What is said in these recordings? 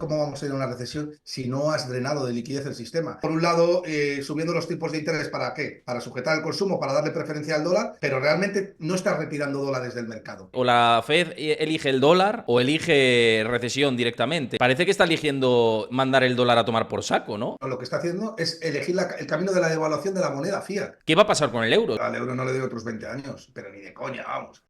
cómo vamos a ir a una recesión si no has drenado de liquidez el sistema. Por un lado, subiendo los tipos de interés, ¿para qué? Para sujetar el consumo, para darle preferencia al dólar, pero realmente no estás retirando dólares del mercado. O la Fed elige el dólar o elige recesión directamente. Parece que está eligiendo mandar el dólar a tomar por saco, ¿no? Lo que está haciendo es elegir el camino de la devaluación de la moneda fiat. ¿Qué va a pasar con el euro? Al euro no le doy otros 20 años, pero ni de coña, vamos.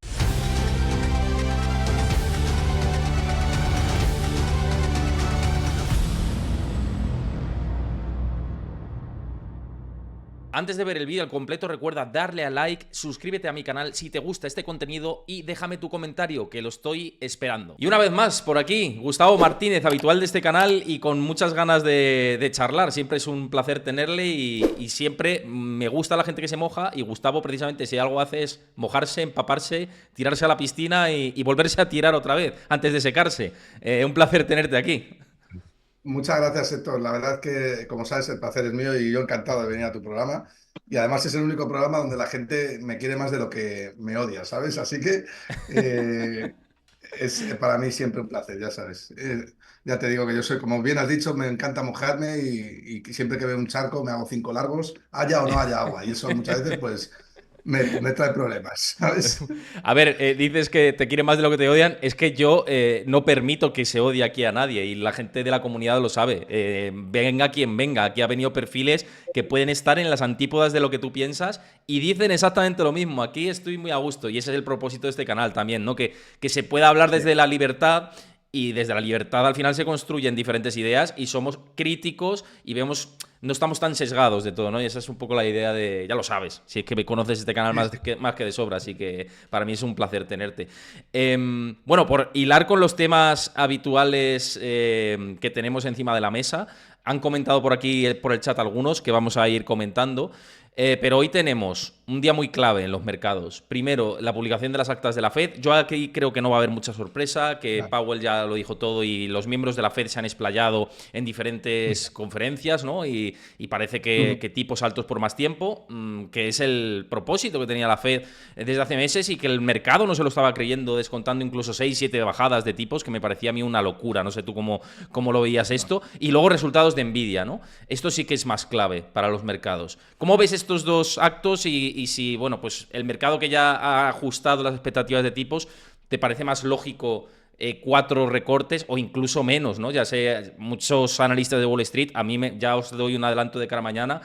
Antes de ver el vídeo al completo, recuerda darle a like, suscríbete a mi canal si te gusta este contenido y déjame tu comentario, que lo estoy esperando. Y una vez más, por aquí, Gustavo Martínez, habitual de este canal y con muchas ganas de charlar. Siempre es un placer tenerle y siempre me gusta la gente que se moja, y Gustavo precisamente si algo hace es mojarse, empaparse, tirarse a la piscina y volverse a tirar otra vez antes de secarse. Un placer tenerte aquí. Muchas gracias, Héctor. La verdad que, como sabes, el placer es mío y yo encantado de venir a tu programa. Y además es el único programa donde la gente me quiere más de lo que me odia, ¿sabes? Así que eh, es para mí siempre un placer, ya sabes. Ya te digo que yo soy, como bien has dicho, me encanta mojarme y siempre que veo un charco me hago 5 largos, haya o no haya agua. Y eso muchas veces pues me trae problemas, ¿sabes? A ver, dices que te quieren más de lo que te odian. Es que yo no permito que se odie aquí a nadie y la gente de la comunidad lo sabe. Venga quien venga, aquí ha venido perfiles que pueden estar en las antípodas de lo que tú piensas y dicen exactamente lo mismo. Aquí estoy muy a gusto y ese es el propósito de este canal también, ¿no? Que se pueda hablar Sí. desde la libertad. Y desde la libertad al final se construyen diferentes ideas y somos críticos y vemos, no estamos tan sesgados de todo, ¿no? Y esa es un poco la idea de, ya lo sabes, si es que me conoces este canal Sí, sí. más que de sobra, así que para mí es un placer tenerte. Bueno, por hilar con los temas habituales que tenemos encima de la mesa, han comentado por aquí, por el chat algunos, que vamos a ir comentando. Pero hoy tenemos un día muy clave en los mercados. Primero, la publicación de las actas de la Fed. Yo aquí creo que no va a haber mucha sorpresa, que Claro. Powell ya lo dijo todo y los miembros de la Fed se han explayado en diferentes conferencias, ¿no? Y parece que tipos altos por más tiempo, que es el propósito que tenía la Fed desde hace meses y que el mercado no se lo estaba creyendo, descontando incluso 6 7 bajadas de tipos, que me parecía a mí una locura. No sé tú cómo lo veías esto. Y luego resultados de Nvidia, ¿no? Esto sí que es más clave para los mercados. ¿Cómo ves estos dos actos y si, bueno, pues el mercado que ya ha ajustado las expectativas de tipos, te parece más lógico 4 recortes o incluso menos, ¿no? Ya sé, muchos analistas de Wall Street, a mí ya os doy un adelanto de cara a mañana,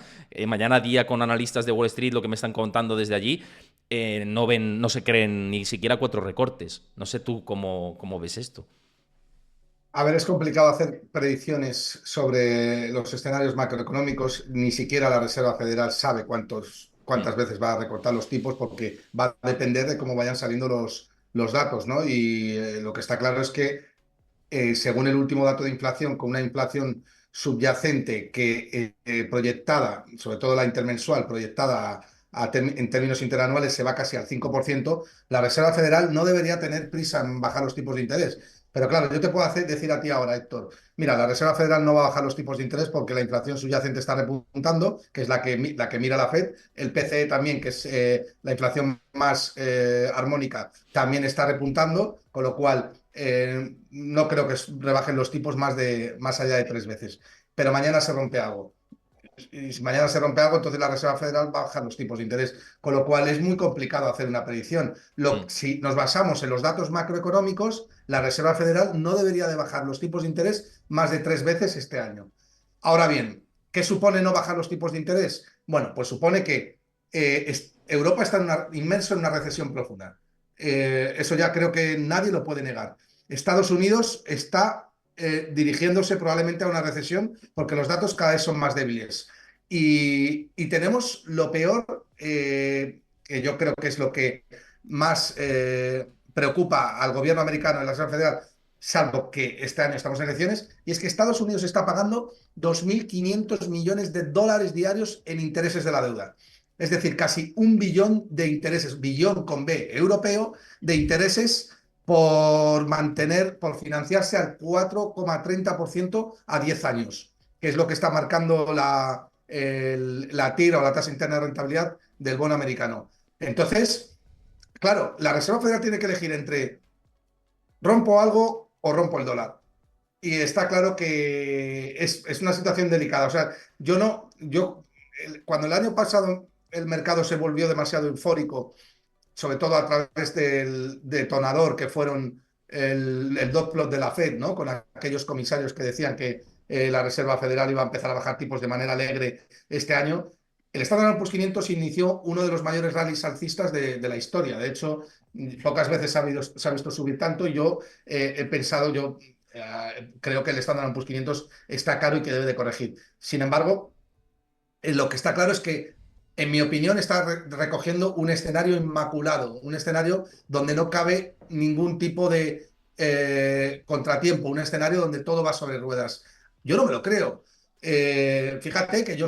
mañana día con analistas de Wall Street, lo que me están contando desde allí, no se creen ni siquiera 4 recortes. No sé tú cómo ves esto. A ver, es complicado hacer predicciones sobre los escenarios macroeconómicos. Ni siquiera la Reserva Federal sabe Mm. cuántas veces va a recortar los tipos porque va a depender de cómo vayan saliendo los datos, ¿no? Y lo que está claro es que, según el último dato de inflación, con una inflación subyacente que proyectada, sobre todo la intermensual, proyectada en términos interanuales, se va casi al 5%, la Reserva Federal no debería tener prisa en bajar los tipos de interés. Pero claro, yo te puedo decir a ti ahora, Héctor, mira, la Reserva Federal no va a bajar los tipos de interés porque la inflación subyacente está repuntando, que es la que mira la Fed. El PCE también, que es la inflación más armónica, también está repuntando, con lo cual no creo que rebajen los tipos más allá de 3 veces. Pero mañana se rompe algo. Y si mañana se rompe algo, entonces la Reserva Federal va a bajar los tipos de interés, con lo cual es muy complicado hacer una predicción. Mm. Si nos basamos en los datos macroeconómicos, la Reserva Federal no debería de bajar los tipos de interés más de 3 veces este año. Ahora bien, ¿qué supone no bajar los tipos de interés? Bueno, pues supone que Europa está inmerso en una recesión profunda. Eso ya creo que nadie lo puede negar. Estados Unidos está dirigiéndose probablemente a una recesión porque los datos cada vez son más débiles. Y tenemos lo peor, que yo creo que es lo que más preocupa al gobierno americano y la Reserva Federal, salvo que este año estamos en elecciones, y es que Estados Unidos está pagando 2.500 millones de dólares diarios en intereses de la deuda. Es decir, casi 1 billón de intereses, billón con B europeo, de intereses por financiarse al 4,30% a 10 años, que es lo que está marcando la tira o la tasa interna de rentabilidad del bono americano. Entonces, claro, la Reserva Federal tiene que elegir entre rompo algo o rompo el dólar. y está claro que es una situación delicada. O sea, yo no, yo, cuando el año pasado el mercado se volvió demasiado eufórico, sobre todo a través del detonador que fueron el dot plot de la Fed, ¿no? Con aquellos comisarios que decían que la Reserva Federal iba a empezar a bajar tipos de manera alegre este año. El Standard Poor's 500 inició uno de los mayores rallies alcistas de la historia. De hecho, pocas veces se ha visto subir tanto y yo he pensado, yo creo que el Standard Poor's 500 está caro y que debe de corregir. Sin embargo, lo que está claro es que, en mi opinión, está recogiendo un escenario inmaculado, un escenario donde no cabe ningún tipo de contratiempo, un escenario donde todo va sobre ruedas. Yo no me lo creo. Fíjate que yo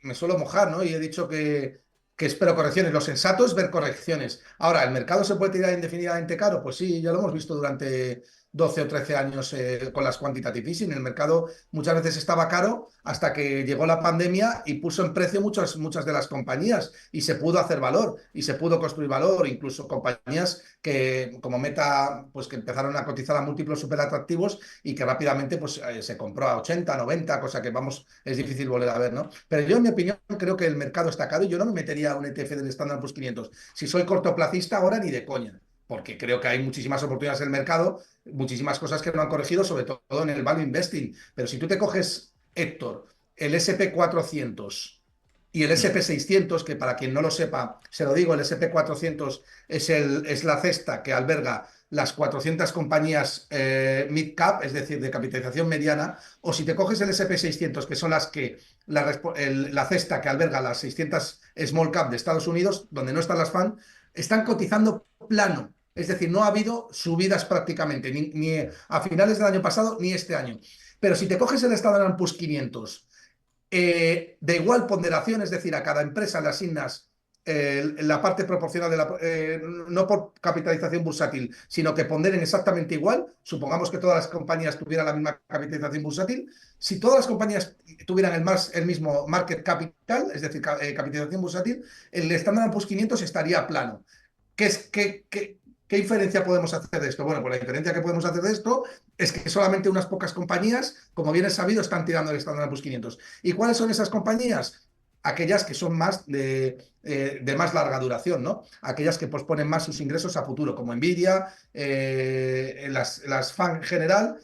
me suelo mojar, ¿no? Y he dicho que espero correcciones. Lo sensato es ver correcciones. Ahora, ¿el mercado se puede tirar indefinidamente caro? Pues sí, ya lo hemos visto durante 12 o 13 años con las quantitative easing. El mercado muchas veces estaba caro hasta que llegó la pandemia y puso en precio muchas de las compañías y se pudo hacer valor y se pudo construir valor, incluso compañías que como Meta, pues que empezaron a cotizar a múltiplos súper atractivos y que rápidamente pues, se compró a 80, 90, cosa que vamos, es difícil volver a ver, ¿no? Pero yo en mi opinión creo que el mercado está caro y yo no me metería a un ETF del Standard Poor's 500. Si soy cortoplacista ahora ni de coña, porque creo que hay muchísimas oportunidades en el mercado, muchísimas cosas que no han corregido, sobre todo en el value investing. Pero si tú te coges, Héctor, el SP400 y el Mm. SP600, que para quien no lo sepa, se lo digo, el SP400 es la cesta que alberga las 400 compañías mid-cap, es decir, de capitalización mediana, o si te coges el SP600, que son la cesta que alberga las 600 small cap de Estados Unidos, donde no están las FAN, están cotizando plano. Es decir, no ha habido subidas prácticamente, ni a finales del año pasado ni este año. Pero si te coges el Standard Poor's 500 de igual ponderación, es decir, a cada empresa le asignas la parte proporcional no por capitalización bursátil, sino que ponderen exactamente igual. Supongamos que todas las compañías tuvieran la misma capitalización bursátil. Si todas las compañías tuvieran el mismo market capital, es decir, capitalización bursátil, el Standard Poor's 500 estaría plano. ¿Qué diferencia podemos hacer de esto? Bueno, pues la diferencia que podemos hacer de esto es que solamente unas pocas compañías, como bien es sabido, están tirando el Standard Poor's 500. ¿Y cuáles son esas compañías? Aquellas que son más de más larga duración, ¿no? Aquellas que posponen más sus ingresos a futuro, como Nvidia, las FAN en general,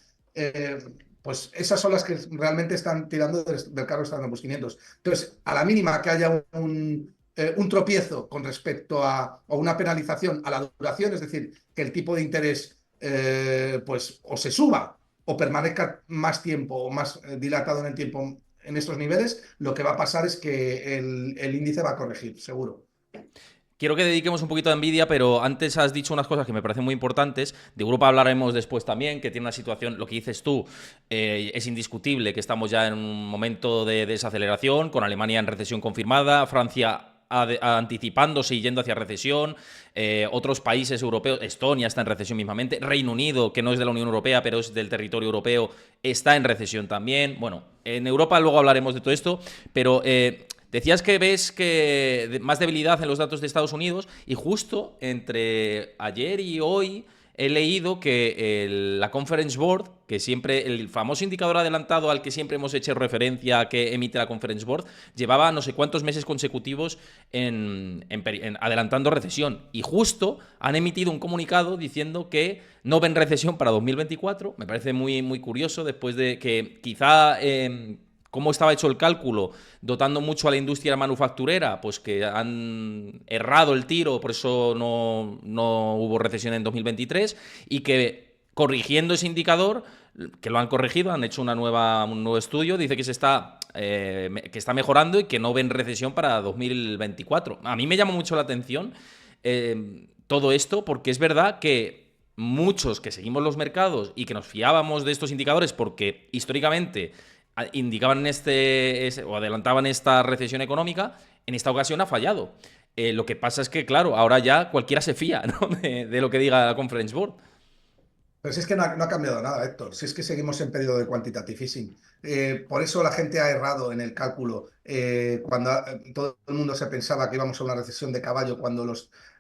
pues esas son las que realmente están tirando del carro Standard Poor's 500. Entonces, a la mínima que haya un tropiezo con respecto a una penalización a la duración, es decir, que el tipo de interés pues o se suba o permanezca más tiempo o más dilatado en el tiempo en estos niveles, lo que va a pasar es que el índice va a corregir, seguro. Quiero que dediquemos un poquito a Nvidia, pero antes has dicho unas cosas que me parecen muy importantes. De Europa hablaremos después también, que tiene una situación, lo que dices tú, es indiscutible, que estamos ya en un momento de desaceleración, con Alemania en recesión confirmada, Francia anticipándose y yendo hacia recesión, otros países europeos, Estonia está en recesión mismamente, Reino Unido, que no es de la Unión Europea, pero es del territorio europeo, está en recesión también. Bueno, en Europa luego hablaremos de todo esto, pero decías que ves que más debilidad en los datos de Estados Unidos y justo entre ayer y hoy he leído que la Conference Board, que siempre, el famoso indicador adelantado al que siempre hemos hecho referencia que emite la Conference Board, llevaba no sé cuántos meses consecutivos en adelantando recesión. Y justo han emitido un comunicado diciendo que no ven recesión para 2024. Me parece muy, muy curioso después de que quizá cómo estaba hecho el cálculo, dotando mucho a la industria manufacturera, pues que han errado el tiro, por eso no hubo recesión en 2023, y que corrigiendo ese indicador, que lo han corregido, han hecho un nuevo estudio, dice que que está mejorando y que no ven recesión para 2024. A mí me llama mucho la atención todo esto, porque es verdad que muchos que seguimos los mercados y que nos fiábamos de estos indicadores porque históricamente indicaban o adelantaban esta recesión económica, en esta ocasión ha fallado. Lo que pasa es que, claro, ahora ya cualquiera se fía, ¿no? de lo que diga la Conference Board. Pero si es que no ha cambiado nada, Héctor. Si es que seguimos en periodo de quantitative easing. Por eso la gente ha errado en el cálculo. Cuando todo el mundo se pensaba que íbamos a una recesión de caballo cuando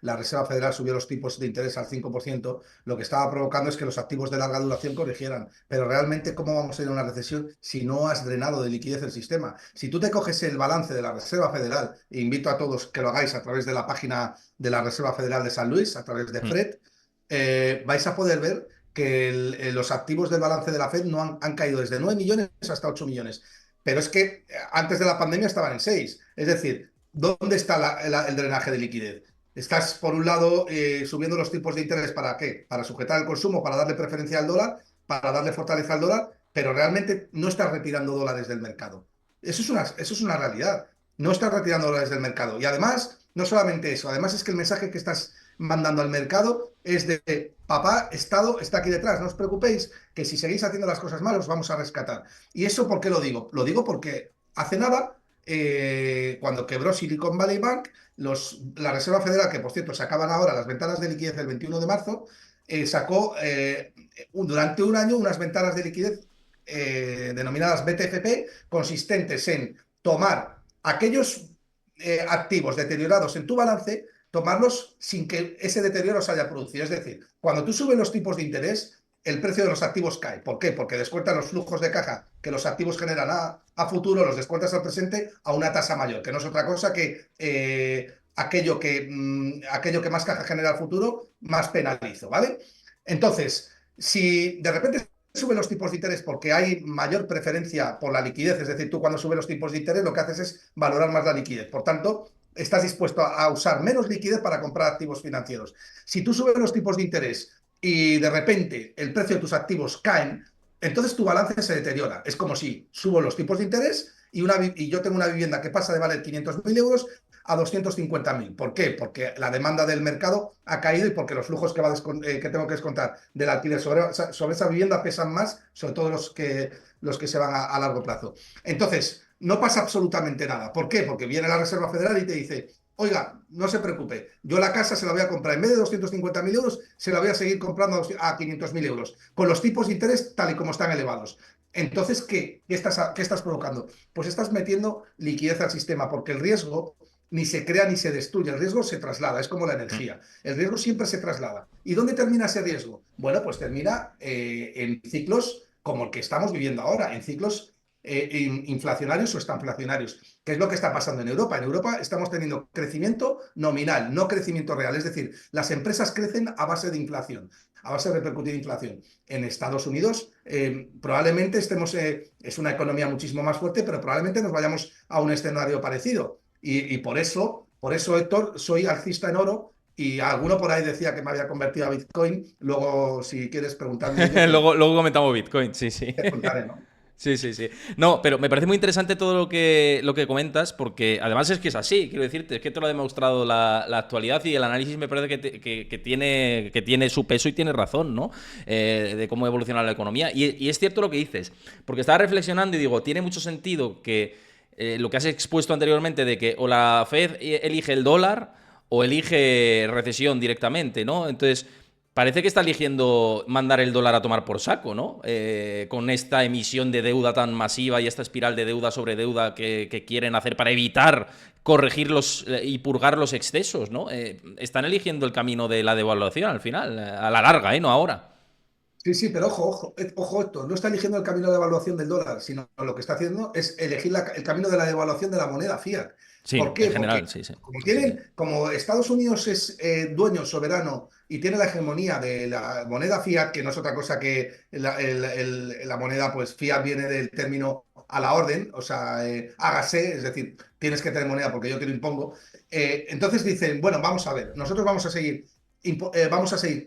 la Reserva Federal subió los tipos de interés al 5%, lo que estaba provocando es que los activos de larga duración corrigieran. Pero realmente, ¿cómo vamos a ir a una recesión si no has drenado de liquidez el sistema? Si tú te coges el balance de la Reserva Federal, e invito a todos que lo hagáis a través de la página de la Reserva Federal de San Luis, a través de Mm. FRED, vais a poder ver que los activos del balance de la Fed no han caído desde 9 millones hasta 8 millones. Pero es que antes de la pandemia estaban en 6. Es decir, ¿dónde está el drenaje de liquidez? Estás, por un lado, subiendo los tipos de interés. ¿Para qué? Para sujetar el consumo, para darle preferencia al dólar, para darle fortaleza al dólar, pero realmente no estás retirando dólares del mercado. Eso es una realidad. No estás retirando dólares del mercado. Y además, no solamente eso, además es que el mensaje que estás mandando al mercado es de papá, Estado está aquí detrás, no os preocupéis, que si seguís haciendo las cosas mal os vamos a rescatar. ¿Y eso por qué lo digo? Lo digo porque hace nada, cuando quebró Silicon Valley Bank, la Reserva Federal, que por cierto se acaban ahora las ventanas de liquidez el 21 de marzo, sacó durante un año unas ventanas de liquidez denominadas BTFP, consistentes en tomar aquellos activos deteriorados en tu balance, tomarlos sin que ese deterioro se haya producido. Es decir, cuando tú subes los tipos de interés, el precio de los activos cae. ¿Por qué? Porque descuentan los flujos de caja que los activos generan a futuro, los descuentas al presente a una tasa mayor, que no es otra cosa que aquello que más caja genera al futuro, más penalizo, ¿vale? Entonces, si de repente suben los tipos de interés porque hay mayor preferencia por la liquidez, es decir, tú cuando subes los tipos de interés lo que haces es valorar más la liquidez. Por tanto, estás dispuesto a usar menos liquidez para comprar activos financieros. Si tú subes los tipos de interés y de repente el precio de tus activos caen, entonces tu balance se deteriora. Es como si subo los tipos de interés y yo tengo una vivienda que pasa de valer 500.000 euros a 250.000. ¿Por qué? Porque la demanda del mercado ha caído y porque los flujos que tengo que descontar del alquiler sobre esa vivienda pesan más, sobre todo los que se van a largo plazo. Entonces, no pasa absolutamente nada. ¿Por qué? Porque viene la Reserva Federal y te dice, oiga, no se preocupe, yo la casa se la voy a comprar, en vez de 250.000 euros, se la voy a seguir comprando a 500.000 euros, con los tipos de interés tal y como están elevados. Entonces, ¿qué estás provocando? Pues estás metiendo liquidez al sistema, porque el riesgo ni se crea ni se destruye, el riesgo se traslada, es como la Mm. energía, el riesgo siempre se traslada. ¿Y dónde termina ese riesgo? Bueno, pues termina en ciclos como el que estamos viviendo ahora, en ciclos inflacionarios o estanflacionarios. ¿Qué es lo que está pasando en Europa? En Europa estamos teniendo crecimiento nominal, no crecimiento real. Es decir, las empresas crecen a base de inflación, a base de repercutir inflación. En Estados Unidos probablemente es una economía muchísimo más fuerte, pero probablemente nos vayamos a un escenario parecido. Y por eso, Héctor, soy alcista en oro. Y alguno por ahí decía que me había convertido a Bitcoin. Luego, si quieres preguntarme ello, Luego comentamos Bitcoin, sí, sí. te contaré, ¿no? Sí, sí, sí. No, pero me parece muy interesante todo lo que comentas, porque además es que es así, quiero decirte, es que te lo ha demostrado la actualidad y el análisis me parece que tiene su peso y tiene razón, ¿no? De cómo evoluciona la economía. Y es cierto lo que dices, porque estaba reflexionando y digo, tiene mucho sentido que lo que has expuesto anteriormente de que o la Fed elige el dólar o elige recesión directamente, ¿no? Entonces, parece que está eligiendo mandar el dólar a tomar por saco, ¿no? Con esta emisión de deuda tan masiva y esta espiral de deuda sobre deuda que quieren hacer para evitar corregir y purgar los excesos, ¿no? Están eligiendo el camino de la devaluación al final, a la larga, ¿eh? No ahora. Sí, sí, pero ojo, Héctor, no está eligiendo el camino de evaluación del dólar, sino lo que está haciendo es elegir el camino de la devaluación de la moneda fiat. ¿Por Sí, en qué? Porque general, sí, sí. como Sí, sí. como Estados Unidos es dueño soberano y tiene la hegemonía de la moneda fiat, que no es otra cosa que la moneda, pues fiat viene del término a la orden, o sea, hágase, es decir, tienes que tener moneda porque yo te lo impongo. Entonces dicen, bueno, vamos a ver, nosotros vamos a seguir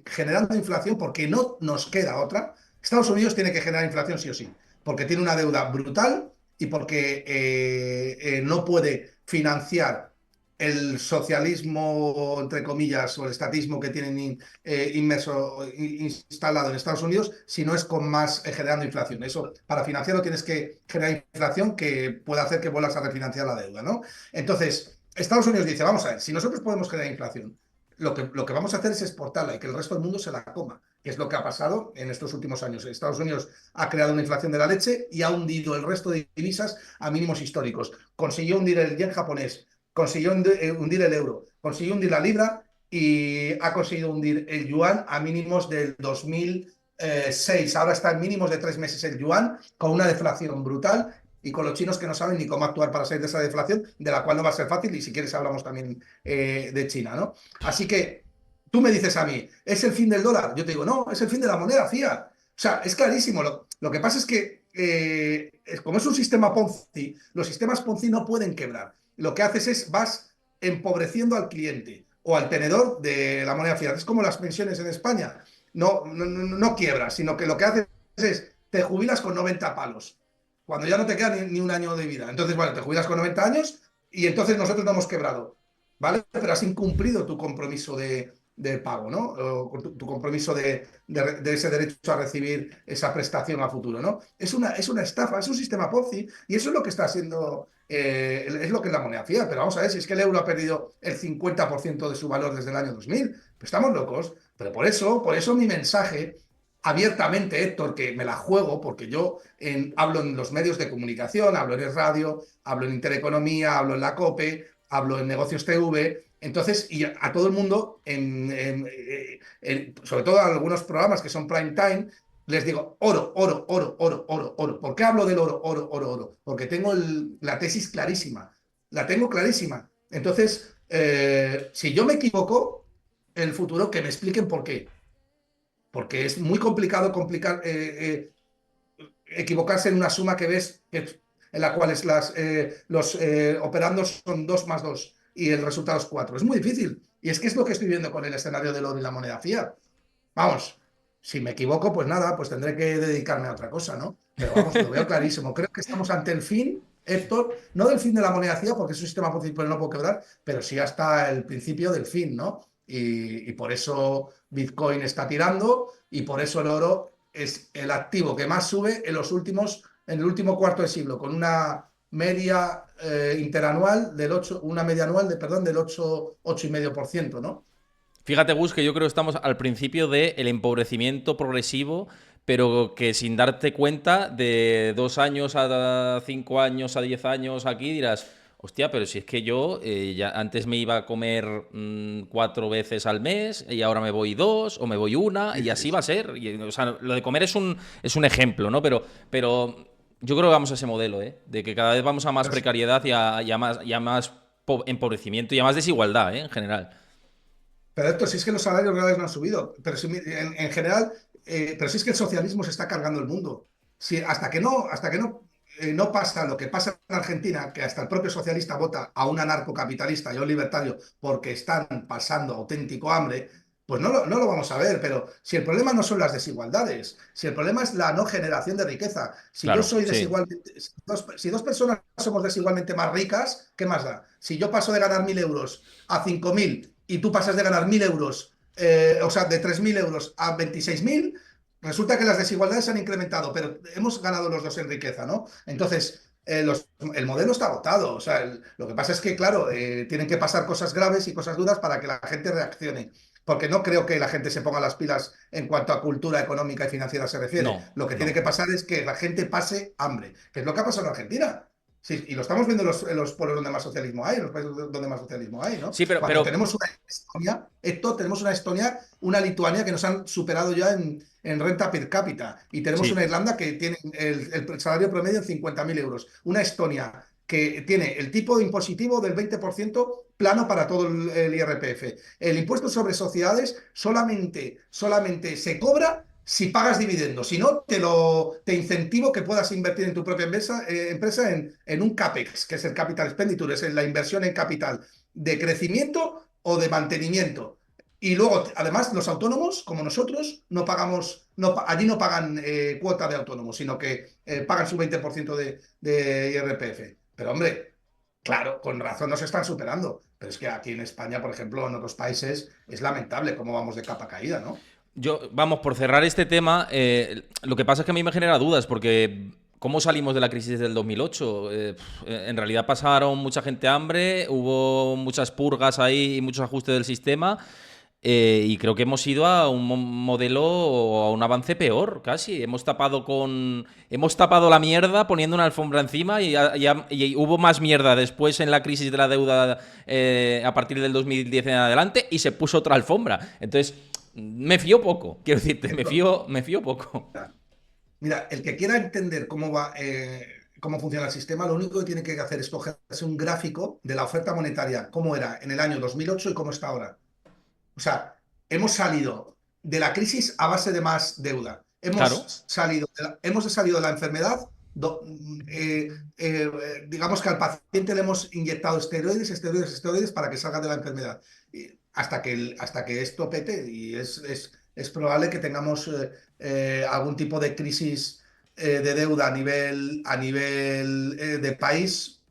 generando inflación porque no nos queda otra. Estados Unidos tiene que generar inflación sí o sí, porque tiene una deuda brutal y porque no puede financiar el socialismo, entre comillas, o el estatismo que tienen instalado en Estados Unidos, si no es con más generando inflación. Eso, para financiarlo tienes que generar inflación que pueda hacer que vuelvas a refinanciar la deuda, ¿no? Entonces, Estados Unidos dice, vamos a ver, si nosotros podemos generar inflación, lo que vamos a hacer es exportarla y que el resto del mundo se la coma. que es lo que ha pasado en estos últimos años. Estados Unidos ha creado una inflación de la leche y ha hundido el resto de divisas a mínimos históricos. Consiguió hundir el yen japonés, consiguió hundir el euro, consiguió hundir la libra y ha conseguido hundir el yuan a mínimos del 2006. Ahora está en mínimos de 3 meses el yuan, con una deflación brutal y con los chinos que no saben ni cómo actuar para salir de esa deflación, de la cual no va a ser fácil, y si quieres hablamos también de China, ¿no? Así que tú me dices a mí, ¿es el fin del dólar? Yo te digo, no, es el fin de la moneda fiat. O sea, es clarísimo. Lo que pasa es que, como es un sistema Ponzi, los sistemas Ponzi no pueden quebrar. Lo que haces es, vas empobreciendo al cliente o al tenedor de la moneda fiat. Es como las pensiones en España. No quiebras, sino que lo que haces es, te jubilas con 90 palos cuando ya no te queda ni un año de vida. Entonces, bueno, te jubilas con 90 años y entonces nosotros no hemos quebrado, ¿vale? Pero has incumplido tu compromiso de pago, ¿no? O tu compromiso de ese derecho a recibir esa prestación a futuro, ¿no? Es una estafa, es un sistema Ponzi y eso es lo que está haciendo, es lo que es la moneda fiat. Pero vamos a ver, si es que el euro ha perdido el 50% de su valor desde el año 2000, pues estamos locos. Pero por eso mi mensaje abiertamente, Héctor, que me la juego, porque yo hablo en los medios de comunicación, hablo en el radio, hablo en Intereconomía, hablo en la COPE, hablo en Negocios TV, entonces, y a todo el mundo, sobre todo en algunos programas que son prime time, les digo oro, oro, oro, oro, oro, oro. ¿Por qué hablo del oro, oro, oro, oro? Porque tengo la tesis clarísima, la tengo clarísima. Entonces, si yo me equivoco, en el futuro, que me expliquen por qué. Porque es muy complicado equivocarse en una suma que ves en la cual los operandos son 2 más 2 y el resultado es 4. Es muy difícil. Y es que es lo que estoy viendo con el escenario del oro y la moneda fiat. Vamos, si me equivoco, pues nada, pues tendré que dedicarme a otra cosa, ¿no? Pero vamos, lo veo clarísimo. Creo que estamos ante el fin, Héctor, no del fin de la moneda fiat, porque es un sistema principal no puedo quebrar, pero sí hasta el principio del fin, ¿no? Y por eso Bitcoin está tirando y por eso el oro es el activo que más sube en el último cuarto de siglo, con una media interanual una media anual perdón, del 8,5%, ¿no? Fíjate, Gus, que yo creo que estamos al principio del empobrecimiento progresivo, pero que sin darte cuenta, de 2 años a 5 años a 10 años aquí dirás, hostia, pero si es que yo ya antes me iba a comer 4 veces al mes y ahora me voy 2 o me voy una Sí, y sí, así va a sí. ser. O sea, lo de comer es un ejemplo, ¿no? Pero yo creo que vamos a ese modelo, ¿eh? De que cada vez vamos a más Pero, precariedad y a más empobrecimiento y a más desigualdad, ¿eh? En general. pero Héctor, si es que los salarios reales no han subido, pero si, en general, pero si es que el socialismo se está cargando el mundo. Si, hasta que no pasa lo que pasa en Argentina, que hasta el propio socialista vota a un anarcocapitalista y a un libertario porque están pasando auténtico hambre, pues no lo vamos a ver. Pero si el problema no son las desigualdades, si el problema es la no generación de riqueza, si yo Claro, soy sí. desigualmente, si dos personas somos desigualmente más ricas, ¿qué más da? Si yo paso de ganar 1.000 euros a 5.000 y tú pasas de ganar 1.000 euros, o sea, de 3.000 euros a 26.000, resulta que las desigualdades se han incrementado, pero hemos ganado los dos en riqueza, ¿no? Entonces, el modelo está agotado. O sea, lo que pasa es que, claro, tienen que pasar cosas graves y cosas duras para que la gente reaccione. Porque no creo que la gente se ponga las pilas en cuanto a cultura económica y financiera se refiere. No, Lo que tiene no. que pasar es que la gente pase hambre, que es lo que ha pasado en Argentina. Sí, y lo estamos viendo en los pueblos donde más socialismo hay, en los países donde más socialismo hay, ¿no? Sí, pero, Cuando pero tenemos una Estonia, tenemos una Estonia, una Lituania que nos han superado ya en renta per cápita. Y tenemos una sí. Irlanda que tiene el salario promedio en 50.000 euros. Una Estonia que tiene el tipo de impositivo del 20% plano para todo el IRPF. El impuesto sobre sociedades solamente se cobra si pagas dividendos. Si no, te incentivo que puedas invertir en tu propia empresa en un CAPEX, que es el Capital Expenditure, es la inversión en capital de crecimiento o de mantenimiento. Y luego, además, los autónomos, como nosotros, no pagamos, allí no pagan cuota de autónomos, sino que pagan su 20% de IRPF. Pero, hombre, claro, con razón nos están superando. Pero es que aquí en España, por ejemplo, en otros países, es lamentable cómo vamos de capa caída, ¿no? Vamos, por cerrar este tema, lo que pasa es que a mí me genera dudas, porque ¿cómo salimos de la crisis del 2008? En realidad pasaron mucha gente hambre, hubo muchas purgas ahí y muchos ajustes del sistema. Y creo que hemos ido a un modelo o a un avance peor, casi. Hemos tapado la mierda poniendo una alfombra encima y hubo más mierda después en la crisis de la deuda a partir del 2010 en adelante y se puso otra alfombra. Entonces, me fío poco, quiero decirte, me fío poco. Mira, el que quiera entender cómo va, cómo funciona el sistema, lo único que tiene que hacer es cogerse un gráfico de la oferta monetaria, cómo era en el año 2008 y cómo está ahora. O sea, hemos salido de la crisis a base de más deuda. Claro. Hemos salido de la enfermedad, digamos que al paciente le hemos inyectado esteroides, esteroides, esteroides para que salga de la enfermedad. Hasta que esto pete y es probable que tengamos algún tipo de crisis de deuda a nivel de país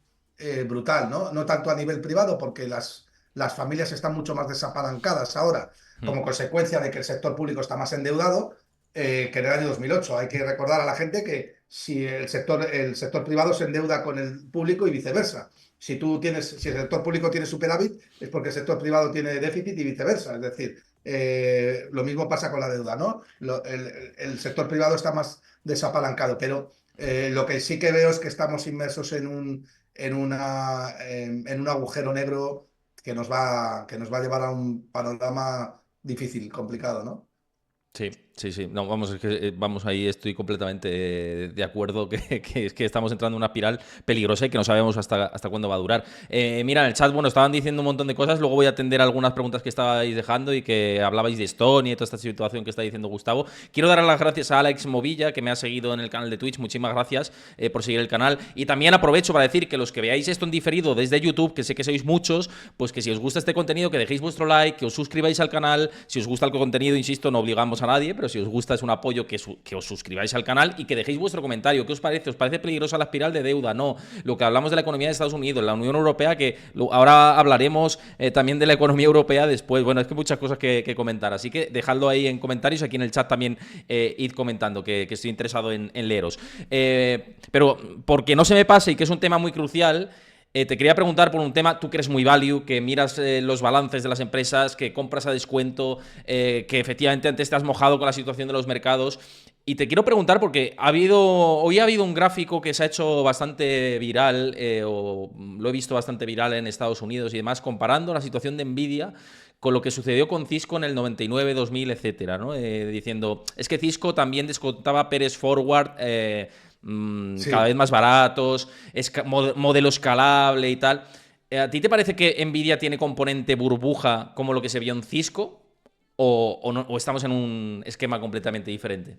brutal, ¿no? No tanto a nivel privado, porque las familias están mucho más desapalancadas ahora Mm. como consecuencia de que el sector público está más endeudado que en el año 2008. Hay que recordar a la gente que si el sector privado se endeuda con el público y viceversa. Si el sector público tiene superávit, es porque el sector privado tiene déficit y viceversa. Es decir, lo mismo pasa con la deuda, ¿no? El sector privado está más desapalancado, pero lo que sí que veo es que estamos inmersos en un agujero negro que nos va a llevar a un panorama difícil, complicado, ¿no? Sí, sí, sí. No, vamos, es que vamos ahí, estoy completamente de acuerdo que es que estamos entrando en una espiral peligrosa y que no sabemos hasta cuándo va a durar. Mira, en el chat, bueno, estaban diciendo un montón de cosas, luego voy a atender algunas preguntas que estabais dejando y que hablabais de Estonia y toda esta situación que está diciendo Gustavo. Quiero dar las gracias a Alex Movilla, que me ha seguido en el canal de Twitch. Muchísimas gracias por seguir el canal. Y también aprovecho para decir que los que veáis esto en diferido desde YouTube, que sé que sois muchos, pues que si os gusta este contenido, que dejéis vuestro like, que os suscribáis al canal. Si os gusta el contenido, insisto, no obligamos a nadie, pero si os gusta es un apoyo que os suscribáis al canal y que dejéis vuestro comentario. ¿Qué os parece? ¿Os parece peligrosa la espiral de deuda? No. Lo que hablamos de la economía de Estados Unidos, la Unión Europea, que ahora hablaremos también de la economía europea después. Bueno, es que muchas cosas que comentar. Así que dejadlo ahí en comentarios. Aquí en el chat también id comentando, que estoy interesado en leeros. Pero porque no se me pase y que es un tema muy crucial. Te quería preguntar por un tema, tú que eres muy value, que miras los balances de las empresas, que compras a descuento, que efectivamente antes te has mojado con la situación de los mercados. Y te quiero preguntar porque hoy ha habido un gráfico que se ha hecho bastante viral, o lo he visto bastante viral en Estados Unidos y demás, comparando la situación de Nvidia con lo que sucedió con Cisco en el 99, 2000, etcétera, ¿no? Diciendo, es que Cisco también descontaba Pérez Forward cada vez Sí, más baratos, modelo escalable y tal. ¿A ti te parece que Nvidia tiene componente burbuja como lo que se vio en Cisco? ¿O estamos en un esquema completamente diferente?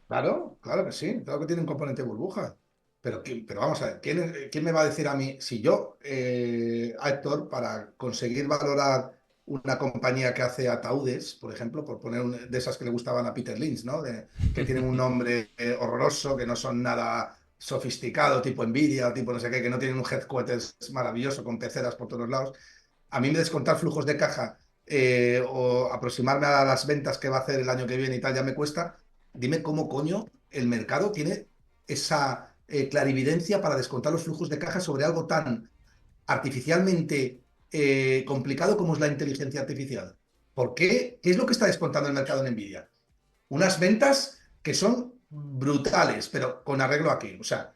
claro, claro que sí, claro que tiene un componente burbuja. Pero vamos a ver, ¿quién me va a decir a mí si yo, a Héctor, para conseguir valorar una compañía que hace ataúdes, por ejemplo, por poner de esas que le gustaban a Peter Lynch, ¿no? Que tienen un nombre horroroso, que no son nada sofisticado, tipo Nvidia, tipo no sé qué, que no tienen un headquarters maravilloso con peceras por todos lados. A mí me descontar flujos de caja o aproximarme a las ventas que va a hacer el año que viene y tal ya me cuesta. Dime cómo coño el mercado tiene esa clarividencia para descontar los flujos de caja sobre algo tan artificialmente complicado como es la inteligencia artificial. ¿Por qué? ¿Qué es lo que está descontando el mercado en Nvidia? Unas ventas que son brutales, pero con arreglo aquí. O sea,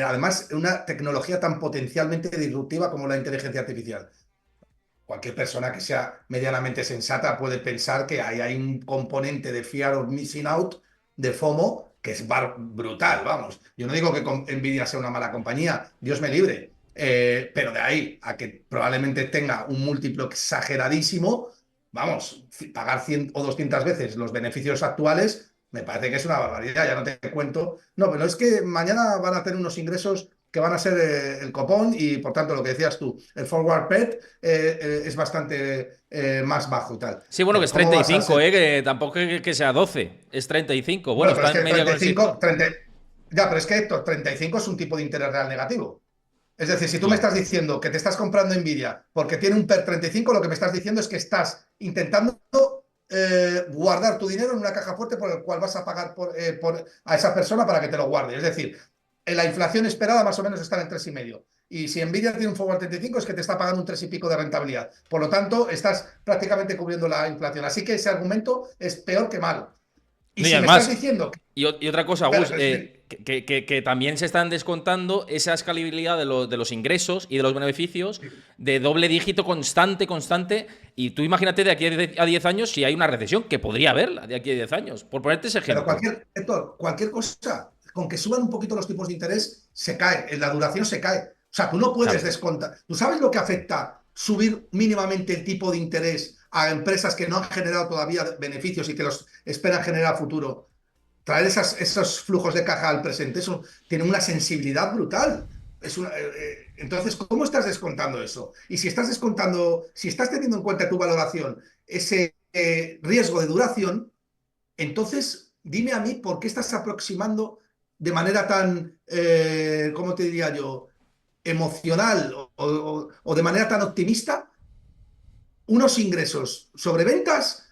además, una tecnología tan potencialmente disruptiva como la inteligencia artificial. Cualquier persona que sea medianamente sensata puede pensar que hay un componente de fear of missing out, de FOMO, que es brutal, vamos. Yo no digo que Nvidia sea una mala compañía, Dios me libre, pero de ahí a que probablemente tenga un múltiplo exageradísimo, vamos, pagar 100 o 200 veces los beneficios actuales, me parece que es una barbaridad, ya no te cuento. No, pero es que mañana van a tener unos ingresos que van a ser el copón y por tanto lo que decías tú, el forward PET es bastante más bajo y tal. Sí, bueno, que Pero es ¿cómo vas a 35, ser? que tampoco es que sea 12, es 35. Bueno, Bueno, pero está es que en media con el 35, sector. 30... Ya, pero es que Héctor, 35 es un tipo de interés real negativo. Es decir, si tú me Claro. estás diciendo que te estás comprando Nvidia porque tiene un PER 35, lo que me estás diciendo es que estás intentando guardar tu dinero en una caja fuerte por el cual vas a pagar a esa persona para que te lo guarde. Es decir, la inflación esperada más o menos está en el 3,5. Y si Nvidia tiene un forward 35 es que te está pagando un 3 y pico de rentabilidad. Por lo tanto, estás prácticamente cubriendo la inflación. Así que ese argumento es peor que malo. Y No, y si me estás además, diciendo que... y otra cosa, Espera, Gus, pero es que... que también se están descontando esa escalabilidad de los ingresos y de los beneficios de doble dígito constante. Y tú imagínate de aquí a 10 años si hay una recesión, que podría haberla de aquí a 10 años, por ponerte ese Pero ejemplo. Héctor, cualquier cosa, con que suban un poquito los tipos de interés, se cae, la duración se cae. O sea, tú no puedes Claro. descontar. ¿Tú sabes lo que afecta subir mínimamente el tipo de interés a empresas que no han generado todavía beneficios y que los esperan generar a futuro? Traer esos flujos de caja al presente, eso tiene una sensibilidad brutal. Entonces, ¿cómo estás descontando eso? Y si estás descontando, si estás teniendo en cuenta en tu valoración ese riesgo de duración, entonces, dime a mí por qué estás aproximando de manera tan, ¿cómo te diría yo?, emocional o de manera tan optimista unos ingresos sobre ventas,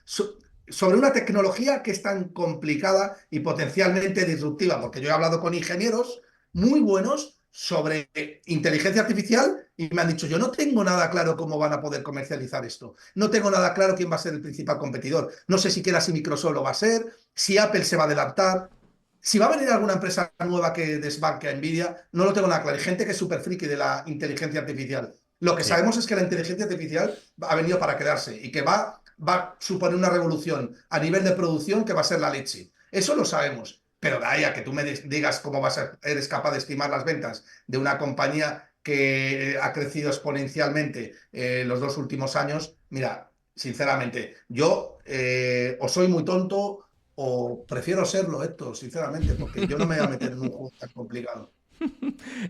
sobre una tecnología que es tan complicada y potencialmente disruptiva, porque yo he hablado con ingenieros muy buenos sobre inteligencia artificial y me han dicho, yo no tengo nada claro cómo van a poder comercializar esto, no tengo nada claro quién va a ser el principal competidor, no sé siquiera si Microsoft lo va a ser, si Apple se va a adelantar, si va a venir alguna empresa nueva que desbanque a Nvidia, no lo tengo nada claro. Hay gente que es súper friki de la inteligencia artificial. Lo que Sí. sabemos es que la inteligencia artificial ha venido para quedarse y que va a suponer una revolución a nivel de producción que va a ser la leche. Eso lo sabemos. Pero de ahí a que tú me digas cómo eres capaz de estimar las ventas de una compañía que ha crecido exponencialmente los 2 últimos años, mira, sinceramente, yo o soy muy tonto o prefiero serlo, Héctor, sinceramente, porque yo no me voy a meter en un juego tan complicado. Es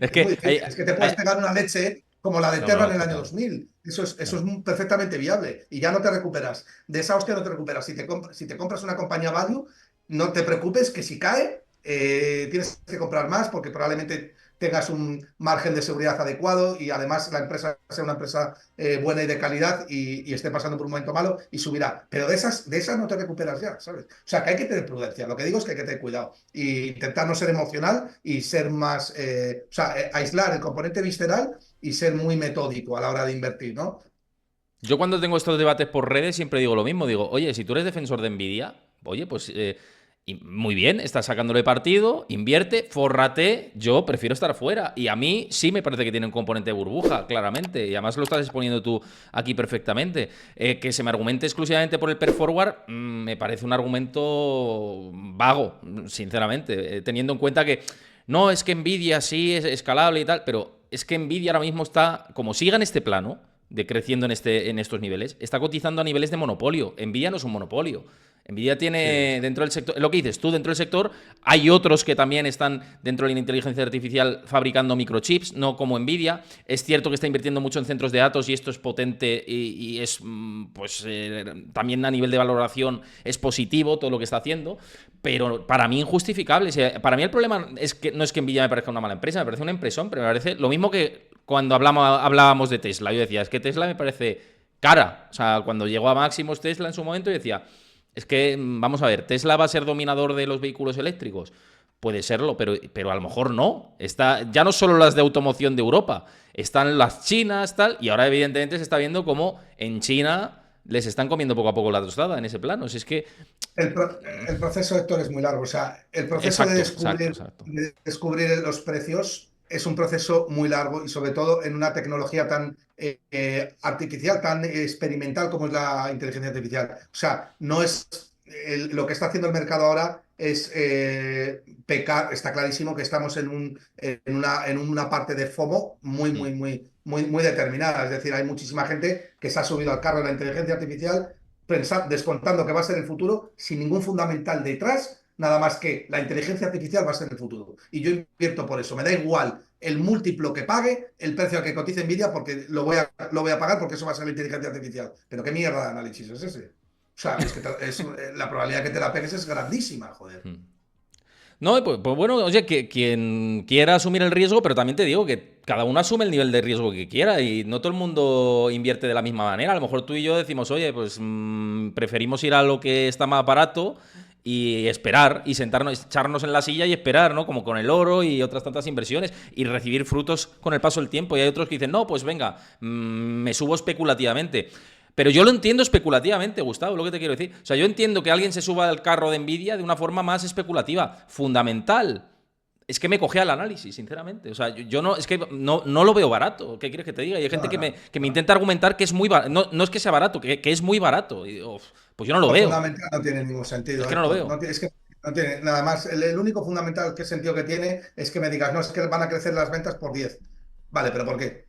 Es muy que difícil. Es que te puedes pegar una leche como la de no, Terra no, en el año total. 2000. Eso es Claro. perfectamente viable y ya no te recuperas. De esa hostia no te recuperas. Si te compras una compañía value, no te preocupes que si cae, tienes que comprar más porque probablemente tengas un margen de seguridad adecuado y además la empresa sea una empresa buena y de calidad y esté pasando por un momento malo y subirá. Pero de esas no te recuperas ya, ¿sabes? O sea, que hay que tener prudencia. Lo que digo es que hay que tener cuidado e intentar no ser emocional y ser más, o sea, aislar el componente visceral y ser muy metódico a la hora de invertir, ¿no? Yo cuando tengo estos debates por redes siempre digo lo mismo, digo, oye, si tú eres defensor de Nvidia, oye, pues muy bien, estás sacándole partido, invierte, fórrate, yo prefiero estar fuera. Y a mí sí me parece que tiene un componente de burbuja, claramente, y además lo estás exponiendo tú aquí perfectamente. Que se me argumente exclusivamente por el perforward, me parece un argumento vago, sinceramente, teniendo en cuenta que no, es que Nvidia sí es escalable y tal, pero es que Nvidia ahora mismo está, como siga en este plano, de creciendo en estos niveles, está cotizando a niveles de monopolio. Nvidia no es un monopolio. Nvidia Sí, tiene dentro del sector, lo que dices tú, dentro del sector hay otros que también están dentro de la inteligencia artificial fabricando microchips, no como Nvidia. Es cierto que está invirtiendo mucho en centros de datos y esto es potente y es, pues, también a nivel de valoración es positivo todo lo que está haciendo, pero para mí injustificable. O sea, para mí el problema es que no es que Nvidia me parezca una mala empresa, me parece una empresón, pero me parece lo mismo que cuando hablábamos de Tesla. Yo decía, es que Tesla me parece cara. O sea, cuando llegó a máximos Tesla en su momento, yo decía, es que, vamos a ver, ¿Tesla va a ser dominador de los vehículos eléctricos? Puede serlo, pero a lo mejor no. Está, ya no solo las de automoción de Europa, están las chinas, tal, y ahora evidentemente se está viendo cómo en China les están comiendo poco a poco la tostada en ese plano. Si es que... el proceso, Héctor, es muy largo. O sea, el proceso de Exacto, exacto, descubrir, exacto. de descubrir los precios es un proceso muy largo y sobre todo en una tecnología tan artificial, tan experimental como es la inteligencia artificial. O sea, no es lo que está haciendo el mercado ahora es pecar. Está clarísimo que estamos en una parte de FOMO muy, Hmm. muy, muy, muy, muy determinada. Es decir, hay muchísima gente que se ha subido al carro de la inteligencia artificial descontando que va a ser el futuro sin ningún fundamental detrás, nada más que la inteligencia artificial va a ser el futuro. Y yo invierto por eso. Me da igual el múltiplo que pague, el precio al que cotice Nvidia, porque lo voy a pagar porque eso va a ser la inteligencia artificial. Pero qué mierda de análisis es ese. O sea, es que la probabilidad que te la pegues es grandísima, joder. Hmm. No, pues bueno, oye, que quien quiera asumir el riesgo, pero también te digo que cada uno asume el nivel de riesgo que quiera y no todo el mundo invierte de la misma manera. A lo mejor tú y yo decimos, oye, pues preferimos ir a lo que está más barato y esperar y sentarnos, echarnos en la silla y esperar, ¿no? Como con el oro y otras tantas inversiones y recibir frutos con el paso del tiempo. Y hay otros que dicen, no, pues venga, me subo especulativamente. Pero yo lo entiendo especulativamente, Gustavo, lo que te quiero decir. O sea, yo entiendo que alguien se suba al carro de Nvidia de una forma más especulativa. Fundamental. Es que me coge al análisis, sinceramente. O sea, yo no, es que no lo veo barato. ¿Qué quieres que te diga? Y hay gente No, que me no. intenta argumentar que es muy barato. No, no es que sea barato, que es muy barato. Y, pues yo no lo Lo veo. fundamental no tiene ningún Es sentido, que no lo Héctor. veo. Es que no tiene nada más. El único fundamental que sentido que tiene es que me digas, no, es que van a crecer las ventas por 10. Vale, pero ¿por qué?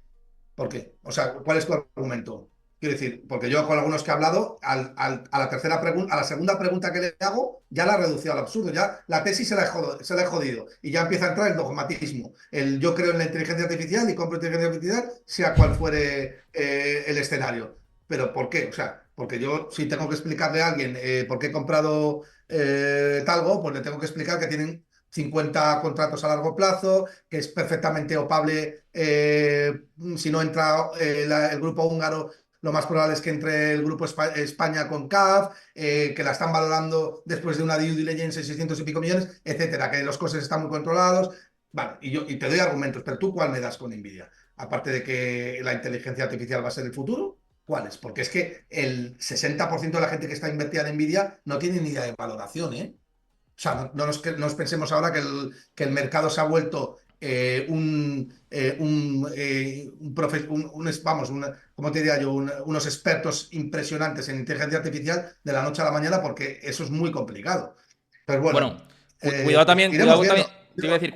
¿Por qué? O sea, ¿cuál es tu argumento? Quiero decir, porque yo con algunos que he hablado, a la tercera pregunta, a la segunda pregunta que le hago, ya la he reducido al absurdo, ya la tesis se la he jodido y ya empieza a entrar el dogmatismo. El yo creo en la inteligencia artificial y compro inteligencia artificial, sea cual fuere el escenario. ¿Pero por qué? O sea, porque yo si tengo que explicarle a alguien por qué he comprado Talgo, pues le tengo que explicar que tienen 50 contratos a largo plazo, que es perfectamente opable. Si no entra el grupo húngaro, lo más probable es que entre el grupo España con CAF, que la están valorando después de una due diligence de 600 y pico millones, etcétera, que los costes están muy controlados. Vale, y te doy argumentos, pero tú, ¿cuál me das con Nvidia? Aparte de que la inteligencia artificial va a ser el futuro, ¿cuáles? Porque es que el 60% de la gente que está invertida en Nvidia no tiene ni idea de valoración, ¿eh? O sea, nos pensemos ahora que el mercado se ha vuelto vamos, ¿cómo te diría yo? Unos expertos impresionantes en inteligencia artificial de la noche a la mañana, porque eso es muy complicado. Pero Bueno, bueno, iremos cuidado viendo. también, te iba a decir,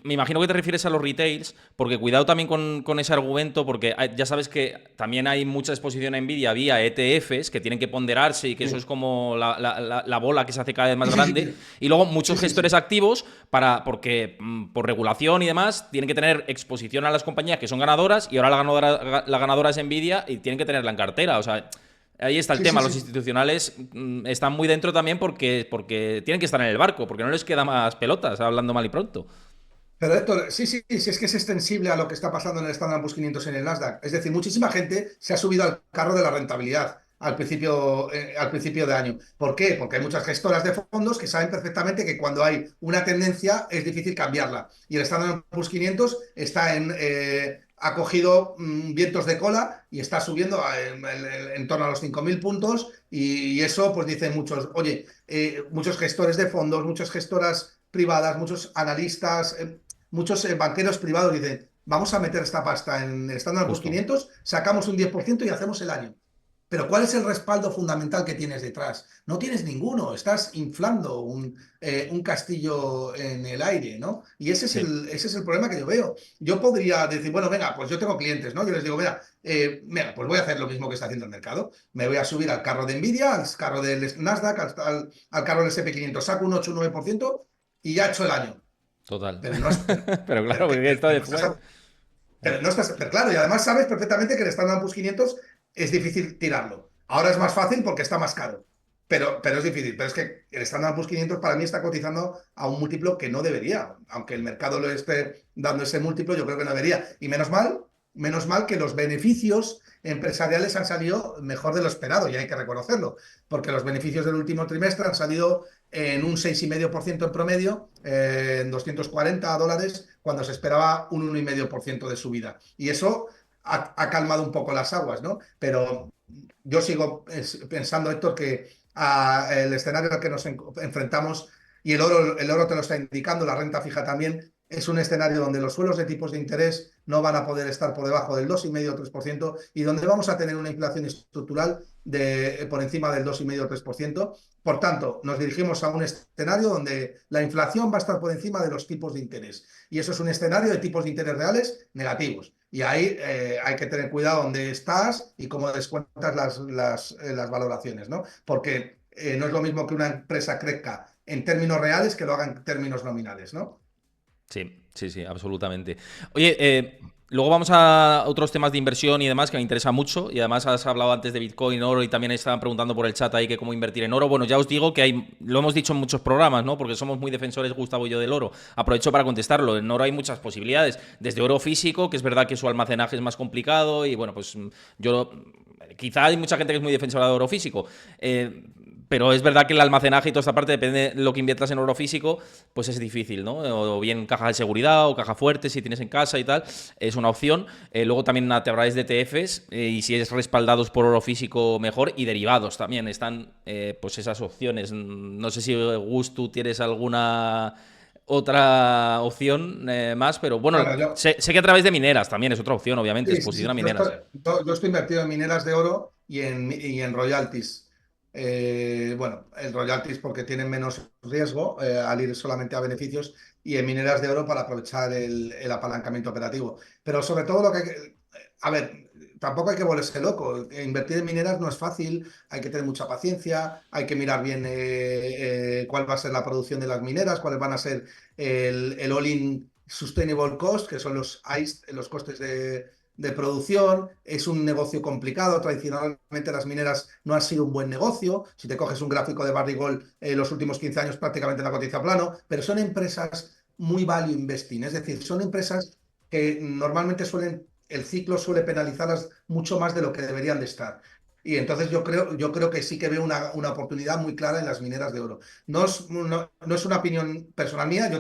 me imagino que te refieres a los retails, porque cuidado también con ese argumento, porque ya sabes que también hay mucha exposición a Nvidia vía ETFs que tienen que ponderarse y que eso Sí, es como la bola que se hace cada vez más sí, sí, sí, grande, y luego sí, muchos sí, gestores sí. activos, porque por regulación y demás, tienen que tener exposición a las compañías que son ganadoras, y ahora la ganadora es Nvidia y tienen que tenerla en cartera, o sea. Ahí está el Sí, sí, tema. Los sí. institucionales están muy dentro también porque tienen que estar en el barco, porque no les queda más pelotas, hablando mal y pronto. Pero Héctor, sí, sí, sí, es que es extensible a lo que está pasando en el Standard Poor's 500 en el Nasdaq. Es decir, muchísima gente se ha subido al carro de la rentabilidad al principio de año. ¿Por qué? Porque hay muchas gestoras de fondos que saben perfectamente que cuando hay una tendencia es difícil cambiarla. Y el Standard Poor's 500 ha cogido vientos de cola y está subiendo en torno a los 5.000 puntos y eso pues dicen muchos, oye, muchos gestores de fondos, muchas gestoras privadas, muchos analistas, muchos banqueros privados dicen, vamos a meter esta pasta en el Standard Poor's Justo. 500, sacamos un 10% y hacemos el año. Pero ¿cuál es el respaldo fundamental que tienes detrás? No tienes ninguno, estás inflando un castillo en el aire, ¿no? Y Sí. ese es el problema que yo veo. Yo podría decir, bueno, venga, pues yo tengo clientes, ¿no? Yo les digo, mira, pues voy a hacer lo mismo que está haciendo el mercado. Me voy a subir al carro de Nvidia, al carro del Nasdaq, al carro del SP 500, saco un 8 o 9% y ya he hecho el año. Total. Pero no es, Pero pero, claro, porque está pero no estás, después. pero no estás, pero claro, y además sabes perfectamente que el Standard Poor's 500 es difícil tirarlo. Ahora es más fácil porque está más caro, pero es difícil. Pero es que el Standard Poor's 500 para mí está cotizando a un múltiplo que no debería. Aunque el mercado lo esté dando ese múltiplo, yo creo que no debería. Y menos mal que los beneficios empresariales han salido mejor de lo esperado, y hay que reconocerlo, porque los beneficios del último trimestre han salido en un 6,5% en promedio, en $240, cuando se esperaba un 1,5% de subida. Y eso ha calmado un poco las aguas, ¿no? Pero yo sigo pensando, Héctor, que el escenario al que nos enfrentamos, y el oro te lo está indicando, la renta fija también, es un escenario donde los suelos de tipos de interés no van a poder estar por debajo del 2,5 o 3% y donde vamos a tener una inflación estructural por encima del 2,5 o 3%. Por tanto, nos dirigimos a un escenario donde la inflación va a estar por encima de los tipos de interés. Y eso es un escenario de tipos de interés reales negativos. Y ahí hay que tener cuidado dónde estás y cómo descuentas las valoraciones, ¿no? Porque no es lo mismo que una empresa crezca en términos reales que lo haga en términos nominales, ¿no? Sí, sí, sí, absolutamente. Oye, luego vamos a otros temas de inversión y demás que me interesa mucho. Y además has hablado antes de Bitcoin, oro, y también estaban preguntando por el chat ahí que cómo invertir en oro. Bueno, ya os digo que lo hemos dicho en muchos programas, ¿no? Porque somos muy defensores, Gustavo y yo, del oro. Aprovecho para contestarlo. En oro hay muchas posibilidades. Desde oro físico, que es verdad que su almacenaje es más complicado. Y bueno, pues yo quizá hay mucha gente que es muy defensora de oro físico. Pero es verdad que el almacenaje y toda esta parte, depende de lo que inviertas en oro físico, pues es difícil, ¿no? O bien caja de seguridad o caja fuerte si tienes en casa y tal, es una opción. Luego también te habláis de ETFs y si es respaldados por oro físico mejor y derivados también están pues esas opciones. No sé si Gus, tú tienes alguna otra opción más, pero bueno, Bueno, yo, sé que a través de mineras también es otra opción, obviamente, sí, sí, exposición sí. a mineras. Yo estoy invertido en mineras de oro y en royalties. Bueno, el royalties porque tienen menos riesgo al ir solamente a beneficios y en mineras de oro para aprovechar el apalancamiento operativo. Pero sobre todo lo que hay que... A ver, tampoco hay que volverse loco. Invertir en mineras no es fácil, hay que tener mucha paciencia, hay que mirar bien cuál va a ser la producción de las mineras, cuáles van a ser el all-in sustainable cost, que son los ICE, los costes de producción, es un negocio complicado, tradicionalmente las mineras no han sido un buen negocio, si te coges un gráfico de Barrick Gold, los últimos 15 años prácticamente la cotiza plano, pero son empresas muy value investing, es decir, son empresas que normalmente el ciclo suele penalizarlas mucho más de lo que deberían de estar. Y entonces yo creo que sí que veo una oportunidad muy clara en las mineras de oro. No es una opinión personal mía,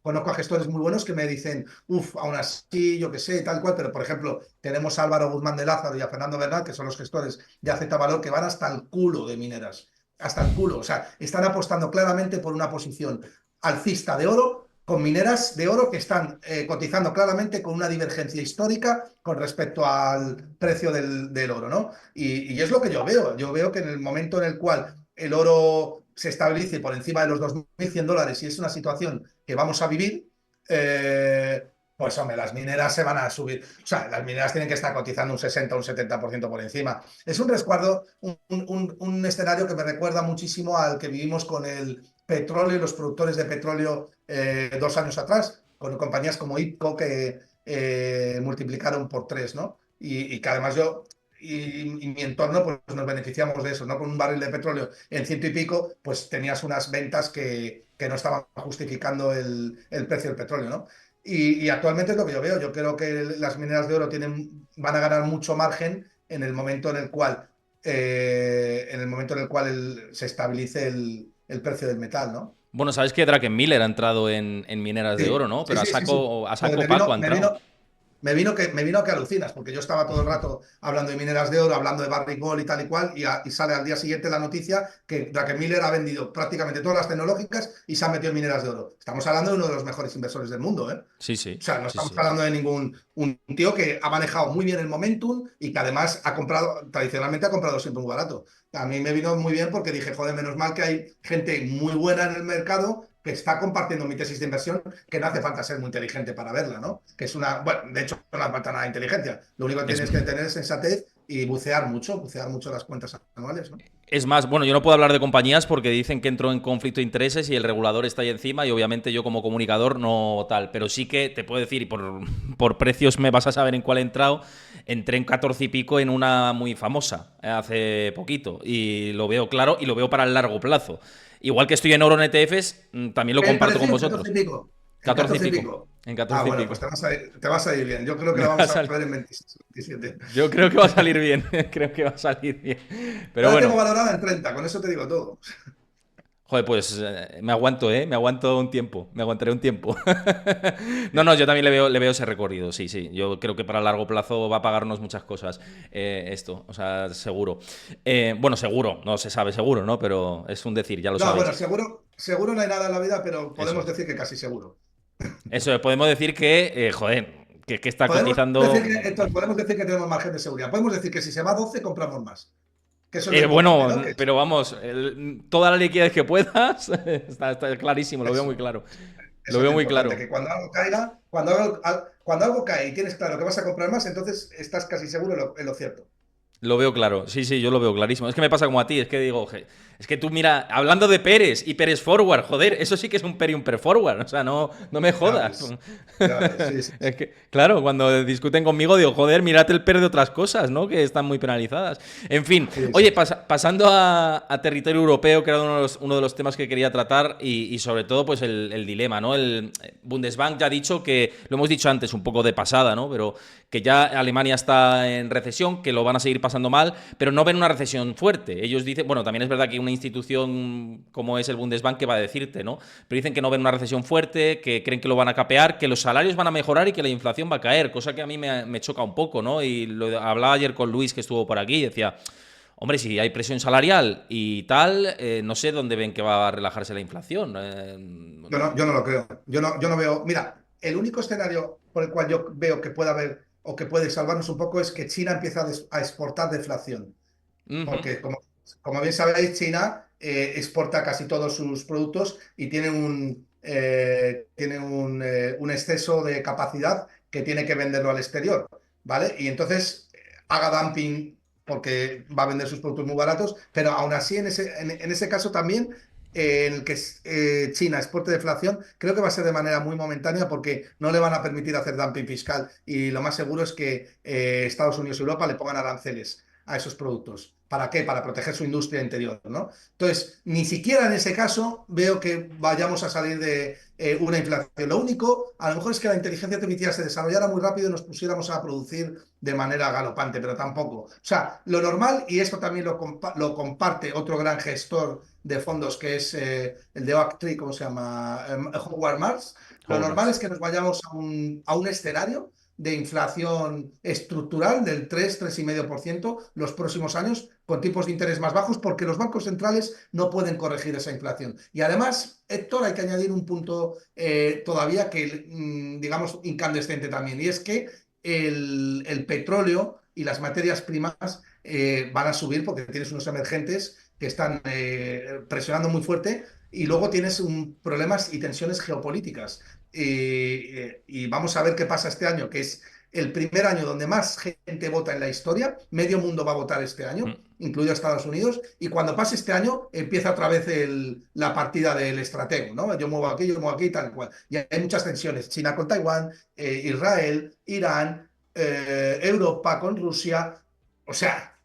conozco a gestores muy buenos que me dicen, uff, aún así, yo qué sé, tal cual, pero por ejemplo, tenemos a Álvaro Guzmán de Lázaro y a Fernando Bernal, que son los gestores de AZ Valor, que van hasta el culo de mineras, hasta el culo. O sea, están apostando claramente por una posición alcista de oro, con mineras de oro que están cotizando claramente con una divergencia histórica con respecto al precio del oro, ¿no? Y es lo que yo veo. Yo veo que en el momento en el cual el oro se estabilice por encima de los $2.100 y es una situación que vamos a vivir, pues hombre, las mineras se van a subir. O sea, las mineras tienen que estar cotizando un 60 o un 70% por encima. Es un resguardo, un escenario que me recuerda muchísimo al que vivimos con el petróleo y los productores de petróleo 2 años atrás, con compañías como IPCO que multiplicaron por 3, ¿no? Y que además y mi entorno, pues nos beneficiamos de eso, ¿no? Con un barril de petróleo en ciento y pico, pues tenías unas ventas que no estaban justificando el precio del petróleo, ¿no? Y actualmente es lo que yo veo. Yo creo que las mineras de oro van a ganar mucho margen en el momento en el cual se estabilice el precio del metal, ¿no? Bueno, sabes que Druckenmiller ha entrado en mineras de oro, Sí, ¿no? sí, Pero sí, sí, sí. a Joder, saco Paco ha entrado. Me vino que alucinas, porque yo estaba todo el rato hablando de mineras de oro, hablando de Barrick Gold y tal y cual, y sale al día siguiente la noticia que Druckenmiller ha vendido prácticamente todas las tecnológicas y se ha metido en mineras de oro. Estamos hablando de uno de los mejores inversores del mundo, ¿eh? Sí, O sí, sea, no sí, estamos sí. hablando de un tío que ha manejado muy bien el momentum y que además tradicionalmente ha comprado siempre muy barato. A mí me vino muy bien porque dije, joder, menos mal que hay gente muy buena en el mercado que está compartiendo mi tesis de inversión, que no hace falta ser muy inteligente para verla, ¿no? Que es bueno, de hecho no hace falta nada de inteligencia. Lo único que Es, tienes que tener es sensatez y bucear mucho las cuentas anuales, ¿no? es más, bueno, yo no puedo hablar de compañías porque dicen que entró en conflicto de intereses y el regulador está ahí encima y obviamente yo como comunicador no tal, pero sí que te puedo decir, y por precios me vas a saber en cuál he entrado, entré en 14 y pico en una muy famosa hace poquito y lo veo claro y lo veo para el largo plazo. Igual que estoy en oro en ETFs, también lo El comparto con precio en 14 y vosotros. pico. En 14 y 14 y pico. pico. En Ah, 14 y bueno, pues pico. te vas a ir bien. Yo creo que Me lo va a vamos a salir. ver en 26, 27. Yo creo que va a salir bien. Creo que va a salir bien. Yo Pero la tengo bueno. valorada en 30, con eso te digo todo. Joder, pues me aguanto, ¿eh? Me aguanto un tiempo. Me aguantaré un tiempo. No, no, yo también le veo ese recorrido, sí, sí. Yo creo que para largo plazo va a pagarnos muchas cosas esto, o sea, seguro. Bueno, seguro, no se sabe seguro, ¿no? Pero es un decir, ya lo No, sabéis. bueno, seguro no hay nada en la vida, pero Eso podemos es. decir que casi seguro. Eso es, podemos decir que, joder, que está Podemos decir cotizando. que tenemos margen de seguridad. Podemos decir que si se va a 12 compramos más. Que eso es lo importante, Bueno, ¿no? pero vamos, toda la liquidez que puedas, está clarísimo, lo veo muy Eso, claro. Lo eso es veo lo muy importante, claro. que cuando algo caiga, cuando algo cae y tienes claro que vas a comprar más, entonces estás casi seguro en lo cierto. Lo veo claro, sí, sí, yo lo veo clarísimo. Es que me pasa como a ti, es que digo, es que tú mira, hablando de Pérez y Pérez Forward, joder, eso sí que es un Peri un Per Forward, o sea, no me Ya jodas. ves, ya ves, sí, sí, sí. Es que, claro, cuando discuten conmigo digo, joder, mírate el Per de otras cosas, ¿no? Que están muy penalizadas. En fin, Sí, sí, oye, sí. pasando a territorio europeo, que era uno de los temas que quería tratar y sobre todo, pues el dilema, ¿no? El Bundesbank ya ha dicho que, lo hemos dicho antes, un poco de pasada, ¿no? Pero que ya Alemania está en recesión, que lo van a seguir pasando pasando mal, pero no ven una recesión fuerte. Ellos dicen, bueno, también es verdad que una institución como es el Bundesbank que va a decirte, ¿no? Pero dicen que no ven una recesión fuerte, que creen que lo van a capear, que los salarios van a mejorar y que la inflación va a caer, cosa que a mí me choca un poco, ¿no? Y lo hablaba ayer con Luis, que estuvo por aquí, y decía, hombre, si hay presión salarial y tal, no sé dónde ven que va a relajarse la inflación. Yo no lo creo. Yo no veo. Mira, el único escenario por el cual yo veo que puede haber o que puede salvarnos un poco es que China empieza a exportar deflación. Ujú. Porque como bien sabéis, China exporta casi todos sus productos y tiene un exceso de capacidad que tiene que venderlo al exterior, ¿vale? Y entonces haga dumping porque va a vender sus productos muy baratos, pero aún así en ese caso también en el que China exporte deflación, creo que va a ser de manera muy momentánea porque no le van a permitir hacer dumping fiscal y lo más seguro es que Estados Unidos y Europa le pongan aranceles a esos productos. ¿Para qué? Para proteger su industria interior, ¿no? Entonces, ni siquiera en ese caso veo que vayamos a salir de una inflación. Lo único, a lo mejor es que la inteligencia artificial se desarrollara muy rápido y nos pusiéramos a producir de manera galopante, pero tampoco. O sea, lo normal, y esto también lo comparte otro gran gestor de fondos que es el de Oaktree, ¿cómo se llama? Howard Marks. Lo Howard normal Marks. es que nos vayamos a un escenario de inflación estructural del 3-3,5% los próximos años, con tipos de interés más bajos, porque los bancos centrales no pueden corregir esa inflación. Y además, Héctor, hay que añadir un punto todavía que, digamos, incandescente también, y es que el petróleo y las materias primas van a subir porque tienes unos emergentes que están presionando muy fuerte y luego tienes problemas y tensiones geopolíticas. Y vamos a ver qué pasa este año, que es el primer año donde más gente vota en la historia. Medio mundo va a votar este año, incluido Estados Unidos. Y cuando pase este año, empieza otra vez la partida del estratego, ¿no? Yo muevo aquí, tal cual. Y hay muchas tensiones. China con Taiwán, Israel, Irán, Europa con Rusia. O sea,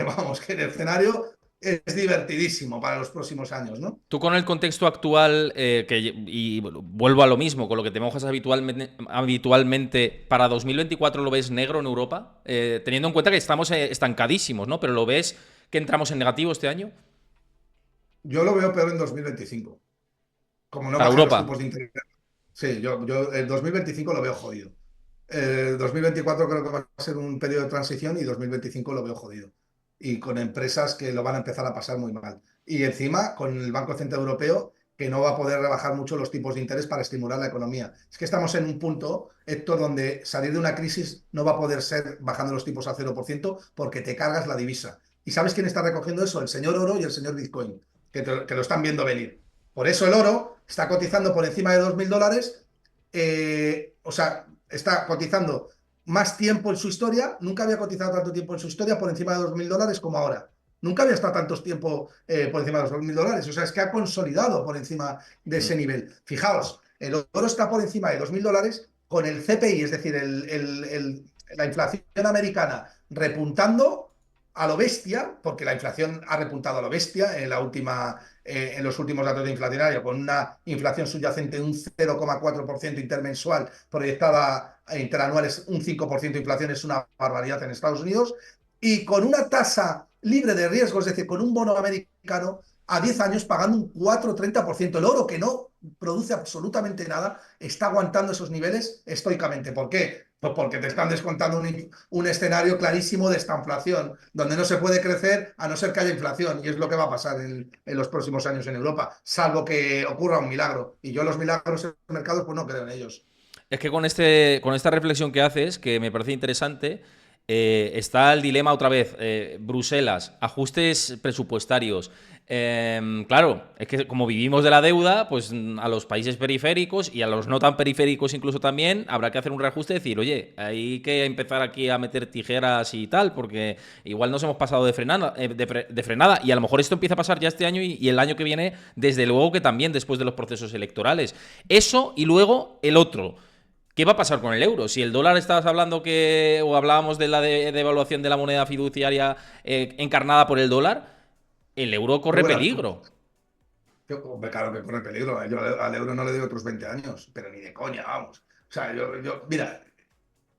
vamos, que el escenario es divertidísimo para los próximos años, ¿no? Tú con el contexto actual, y bueno, vuelvo a lo mismo, con lo que te mojas habitualmente, ¿para 2024 lo ves negro en Europa? Teniendo en cuenta que estamos estancadísimos, ¿no? Pero ¿lo ves que entramos en negativo este año? Yo lo veo peor en 2025. Como no Para bajen los Europa. tipos de interés. Sí, yo el 2025 lo veo jodido. 2024 creo que va a ser un periodo de transición y 2025 lo veo jodido. Y con empresas que lo van a empezar a pasar muy mal. Y encima con el Banco Central Europeo que no va a poder rebajar mucho los tipos de interés para estimular la economía. Es que estamos en un punto, Héctor, donde salir de una crisis no va a poder ser bajando los tipos al 0% porque te cargas la divisa. ¿Y sabes quién está recogiendo eso? El señor oro y el señor Bitcoin, que lo están viendo venir. Por eso el oro está cotizando por encima de $2.000, o sea, está cotizando más tiempo en su historia, nunca había cotizado tanto tiempo en su historia por encima de $2.000 como ahora. Nunca había estado tanto tiempo por encima de los $2.000. O sea, es que ha consolidado por encima de ese nivel. Fijaos, el oro está por encima de $2.000 con el CPI, es decir, la inflación americana repuntando a lo bestia, porque la inflación ha repuntado a lo bestia en los últimos datos de inflacionario, con una inflación subyacente de un 0,4% intermensual, proyectada interanuales un 5% de inflación, es una barbaridad en Estados Unidos, y con una tasa libre de riesgo, es decir, con un bono americano a 10 años pagando un 4,30%. El oro, que no produce absolutamente nada, está aguantando esos niveles estoicamente. ¿Por qué? Pues porque te están descontando un escenario clarísimo de estanflación, donde no se puede crecer a no ser que haya inflación, y es lo que va a pasar en los próximos años en Europa, salvo que ocurra un milagro. Y yo los milagros en los mercados, pues no creo en ellos. Es que con esta reflexión que haces, que me parece interesante, está el dilema otra vez. Bruselas, ajustes presupuestarios. Claro, es que como vivimos de la deuda, pues a los países periféricos y a los no tan periféricos incluso también habrá que hacer un reajuste y decir, oye, hay que empezar aquí a meter tijeras y tal, porque igual nos hemos pasado de frenada y a lo mejor esto empieza a pasar ya este año y el año que viene, desde luego que también después de los procesos electorales. Eso y luego el otro. ¿Qué va a pasar con el euro? Si el dólar estabas hablando o hablábamos de la devaluación de la moneda fiduciaria encarnada por el dólar, el euro Muy corre buenas. peligro. Claro que corre peligro. Yo al euro no le doy otros 20 años, pero ni de coña, vamos. O sea, mira,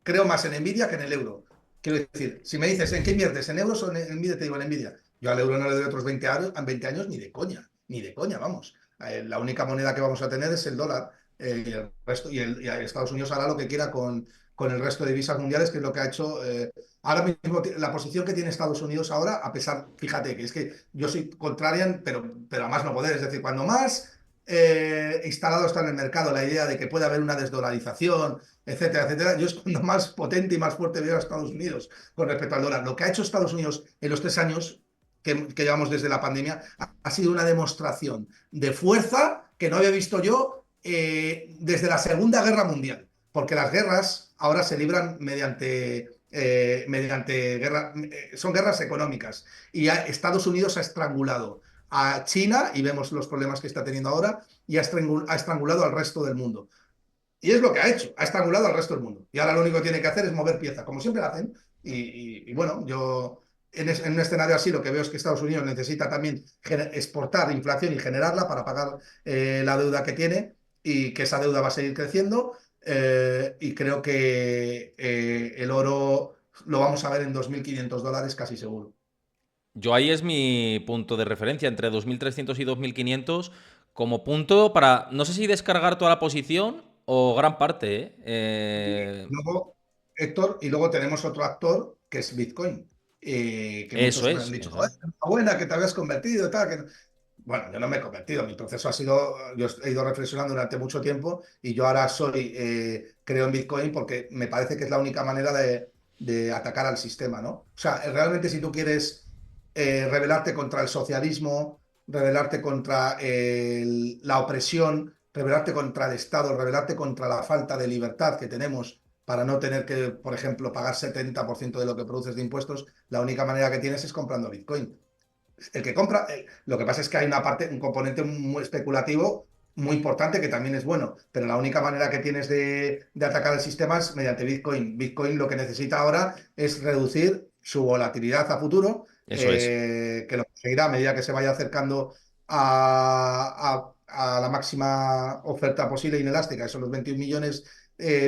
creo más en Nvidia que en el euro. Quiero decir, si me dices, ¿en qué inviertes? ¿En euros o en Nvidia? Te digo, en Nvidia. Yo al euro no le doy otros 20 años ni de coña, vamos. La única moneda que vamos a tener es el dólar. Y el resto, y Estados Unidos hará lo que quiera con el resto de divisas mundiales, que es lo que ha hecho. Ahora mismo, la posición que tiene Estados Unidos ahora, a pesar, fíjate, que es que yo soy contrarian, pero a más no poder. Es decir, cuando más instalado está en el mercado la idea de que puede haber una desdolarización, etcétera, etcétera, yo es cuando más potente y más fuerte veo a Estados Unidos con respecto al dólar. Lo que ha hecho Estados Unidos en los 3 años que llevamos desde la pandemia ha sido una demostración de fuerza que no había visto yo desde la Segunda Guerra Mundial, porque las guerras ahora se libran mediante guerra, son guerras económicas, y Estados Unidos ha estrangulado a China, y vemos los problemas que está teniendo ahora, y ha estrangulado al resto del mundo. Y es lo que ha hecho, ha estrangulado al resto del mundo. Y ahora lo único que tiene que hacer es mover pieza, como siempre lo hacen. Y bueno, yo en un escenario así lo que veo es que Estados Unidos necesita también exportar inflación y generarla para pagar la deuda que tiene, y que esa deuda va a seguir creciendo. Y creo que el oro lo vamos a ver en $2.500 casi seguro. Yo ahí es mi punto de referencia, entre 2.300 y 2.500 como punto para, no sé si descargar toda la posición o gran parte, ¿eh? Luego, Héctor, y luego tenemos otro actor que es Bitcoin, que Eso muchos me han es, dicho, eso joder, es. enhorabuena que te habías convertido y tal. Bueno, yo no me he convertido, mi proceso ha sido, yo he ido reflexionando durante mucho tiempo, y yo ahora creo en Bitcoin porque me parece que es la única manera de atacar al sistema, ¿no? O sea, realmente si tú quieres rebelarte contra el socialismo, rebelarte contra la opresión, rebelarte contra el Estado, rebelarte contra la falta de libertad que tenemos para no tener que, por ejemplo, pagar 70% de lo que produces de impuestos, la única manera que tienes es comprando Bitcoin. El que compra, lo que pasa es que hay una parte, un componente muy especulativo muy importante que también es bueno, pero la única manera que tienes de atacar el sistema es mediante Bitcoin. Bitcoin lo que necesita ahora es reducir su volatilidad a futuro, Eso es. que lo conseguirá a medida que se vaya acercando a la máxima oferta posible inelástica, esos los 21 millones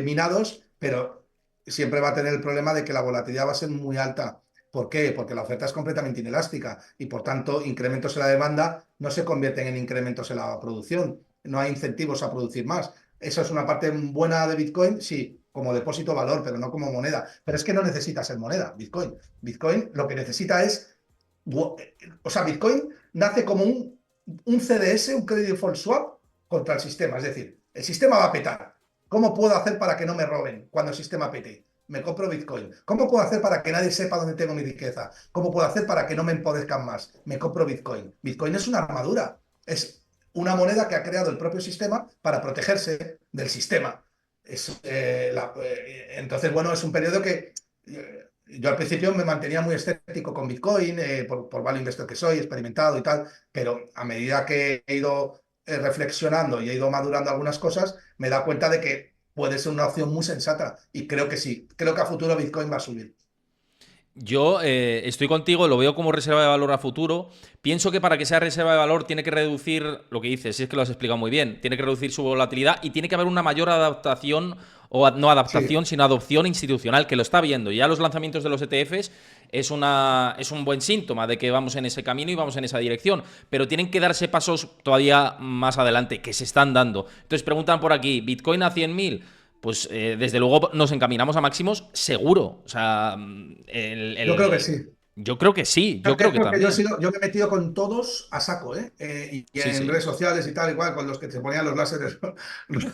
minados, pero siempre va a tener el problema de que la volatilidad va a ser muy alta. ¿Por qué? Porque la oferta es completamente inelástica, y por tanto incrementos en la demanda no se convierten en incrementos en la producción. No hay incentivos a producir más. Eso es una parte buena de Bitcoin, sí, como depósito de valor, pero no como moneda. Pero es que no necesita ser moneda, Bitcoin. Bitcoin lo que necesita es... O sea, Bitcoin nace como un CDS, un Credit Default Swap, contra el sistema. Es decir, el sistema va a petar. ¿Cómo puedo hacer para que no me roben cuando el sistema pete? Me compro Bitcoin. ¿Cómo puedo hacer para que nadie sepa dónde tengo mi riqueza? ¿Cómo puedo hacer para que no me empobezcan más? Me compro Bitcoin. Bitcoin es una armadura. Es una moneda que ha creado el propio sistema para protegerse del sistema. Entonces, bueno, es un periodo que yo al principio me mantenía muy escéptico con Bitcoin, por value investor que soy, experimentado y tal, pero a medida que he ido reflexionando y he ido madurando algunas cosas, me he dado cuenta de que puede ser una opción muy sensata, y creo que sí, creo que a futuro Bitcoin va a subir. Yo estoy contigo, lo veo como reserva de valor a futuro. Pienso que para que sea reserva de valor tiene que reducir, lo que dices, si es que lo has explicado muy bien, tiene que reducir su volatilidad y tiene que haber una mayor adaptación, o no Sí, adaptación, sino adopción institucional, que lo está viendo. Ya los lanzamientos de los ETFs es un buen síntoma de que vamos en ese camino y vamos en esa dirección, pero tienen que darse pasos todavía más adelante, que se están dando. Entonces preguntan por aquí, ¿Bitcoin a 100.000? Pues desde luego nos encaminamos a máximos seguro. O sea, yo creo que sí. yo creo que sí, yo creo Es que porque también. yo me he metido con todos a saco, ¿eh? Y Sí, en sí. redes sociales y tal, igual, con los que se ponían los láseres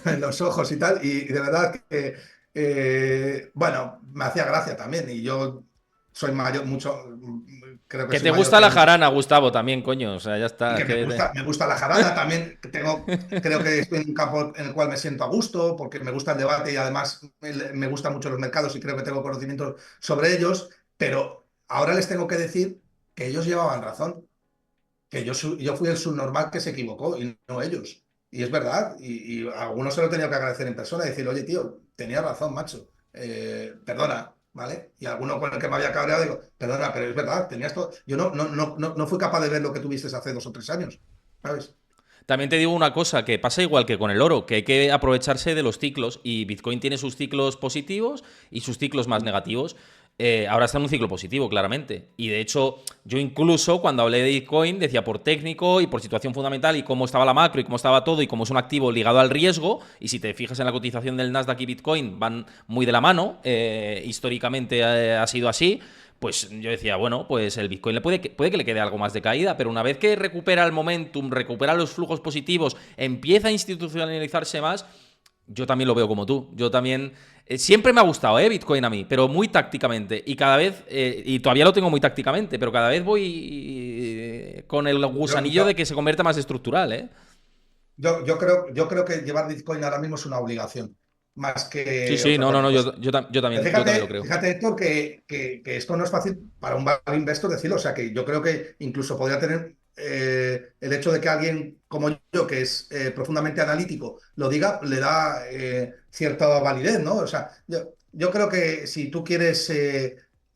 en los ojos y tal, y de verdad que, bueno, me hacía gracia también, y yo soy mayor, creo que Que soy te mayor gusta que la muchos, jarana, Gustavo, también, coño. O sea, ya y está. que me gusta la jarana también, creo que estoy en un campo en el cual me siento a gusto, porque me gusta el debate, y además me gustan mucho los mercados y creo que tengo conocimientos sobre ellos, pero ahora les tengo que decir que ellos llevaban razón, que yo fui el subnormal que se equivocó y no ellos. Y es verdad, y a algunos se lo he tenido que agradecer en persona y decir, oye, tío, tenía razón, macho, perdona, ¿vale? Y alguno con el que me había cabreado digo, perdona, pero es verdad, tenías todo. Yo no fui capaz de ver lo que tuviste hace 2 o 3 años, ¿sabes? También te digo una cosa, que pasa igual que con el oro, que hay que aprovecharse de los ciclos y Bitcoin tiene sus ciclos positivos y sus ciclos más negativos. ahora está en un ciclo positivo, claramente. Y de hecho, yo incluso cuando hablé de Bitcoin decía por técnico y por situación fundamental y cómo estaba la macro y cómo estaba todo y cómo es un activo ligado al riesgo. Y si te fijas en la cotización del Nasdaq y Bitcoin, van muy de la mano. Históricamente ha sido así. Pues yo decía, bueno, pues el Bitcoin puede que le quede algo más de caída, pero una vez que recupera el momentum, recupera los flujos positivos, empieza a institucionalizarse más, yo también lo veo como tú. Yo también. Siempre me ha gustado, Bitcoin a mí, pero muy tácticamente. Y cada vez. Y todavía lo tengo muy tácticamente, pero cada vez voy con el Yo, gusanillo de yo, que se convierta más estructural, ¿eh? yo creo que llevar Bitcoin ahora mismo es una obligación, más Sí, que sí, otro no, no, tipo de no. cosas. Yo también lo Fíjate, creo. fíjate, Héctor, que esto no es fácil para un value investor decirlo. O sea, que yo creo que incluso podría tener el hecho de que alguien como yo, que es profundamente analítico, lo diga, le da cierta validez, ¿no? O sea, yo creo que si tú quieres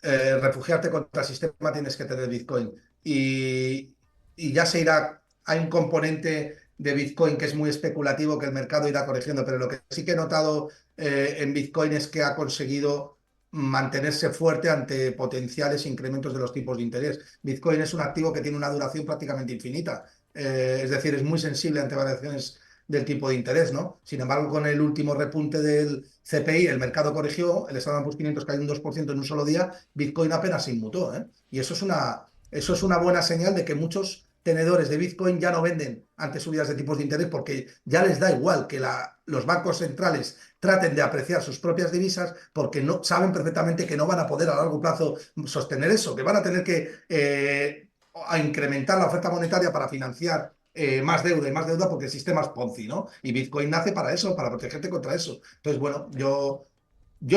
refugiarte contra el sistema, tienes que tener Bitcoin. Y ya se irá, hay un componente de Bitcoin que es muy especulativo, que el mercado irá corrigiendo, pero lo que sí que he notado en Bitcoin es que ha conseguido mantenerse fuerte ante potenciales incrementos de los tipos de interés. Bitcoin es un activo que tiene una duración prácticamente infinita, es decir, es muy sensible ante variaciones del tipo de interés, ¿no? Sin embargo, con el último repunte del CPI, el mercado corrigió, el Standard Poor's 500 cayó un 2% en un solo día, Bitcoin apenas se inmutó, ¿eh? Y eso es una buena señal de que muchos tenedores de Bitcoin ya no venden ante subidas de tipos de interés porque ya les da igual que los bancos centrales traten de apreciar sus propias divisas porque no saben perfectamente que no van a poder a largo plazo sostener eso, que van a tener que a incrementar la oferta monetaria para financiar más deuda y más deuda porque el sistema es Ponzi, ¿no? Y Bitcoin nace para eso, para protegerte contra eso. Entonces, bueno, yo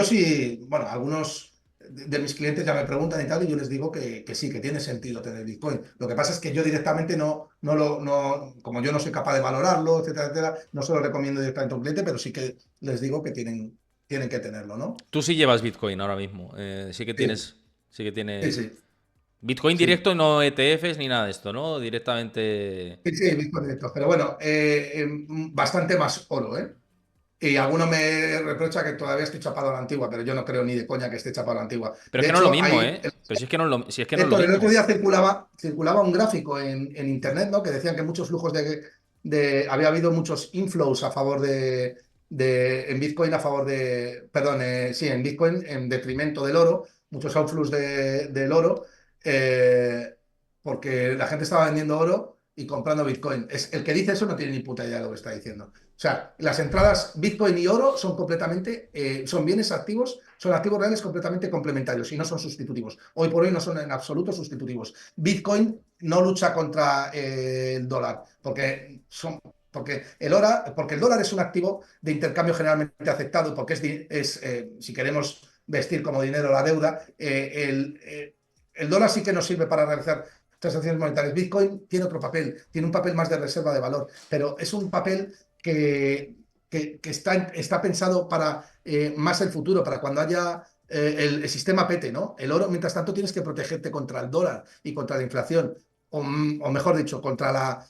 sí, bueno, algunos de mis clientes ya me preguntan y tal, y yo les digo que sí, que tiene sentido tener Bitcoin. Lo que pasa es que yo directamente como yo no soy capaz de valorarlo, etcétera, etcétera, no se lo recomiendo directamente a un cliente, pero sí que les digo que tienen que tenerlo, ¿no? Tú sí llevas Bitcoin ahora mismo. Sí que Sí, tienes. Sí que sí, tienes. sí, Bitcoin sí. directo, no ETFs ni nada de esto, ¿no? Directamente. Sí, sí, Bitcoin directo. Pero bueno, bastante más oro, ¿eh? Y alguno me reprocha que todavía estoy chapado a la antigua, pero yo no creo ni de coña que esté chapado a la antigua. Pero es De que no es lo hecho, mismo, ¿eh? Pero si es que no es si es que no es lo Héctor, el otro mismo. día circulaba un gráfico en internet, ¿no? Que decían que muchos flujos había habido muchos inflows a favor en Bitcoin a favor perdón, sí, en Bitcoin en detrimento del oro, muchos outflows del oro, eh, porque la gente estaba vendiendo oro y comprando Bitcoin. El que dice eso no tiene ni puta idea de lo que está diciendo. O sea, las entradas Bitcoin y oro son bienes activos, son activos reales completamente complementarios y no son sustitutivos. Hoy por hoy no son en absoluto sustitutivos. Bitcoin no lucha contra el dólar, porque el dólar es un activo de intercambio generalmente aceptado, porque si queremos vestir como dinero la deuda, el dólar sí que nos sirve para realizar transacciones monetarias. Bitcoin tiene otro papel, tiene un papel más de reserva de valor, pero es un papel que está pensado para más el futuro, para cuando haya el sistema pete, ¿no? El oro, mientras tanto, tienes que protegerte contra el dólar y contra la inflación, o mejor dicho, contra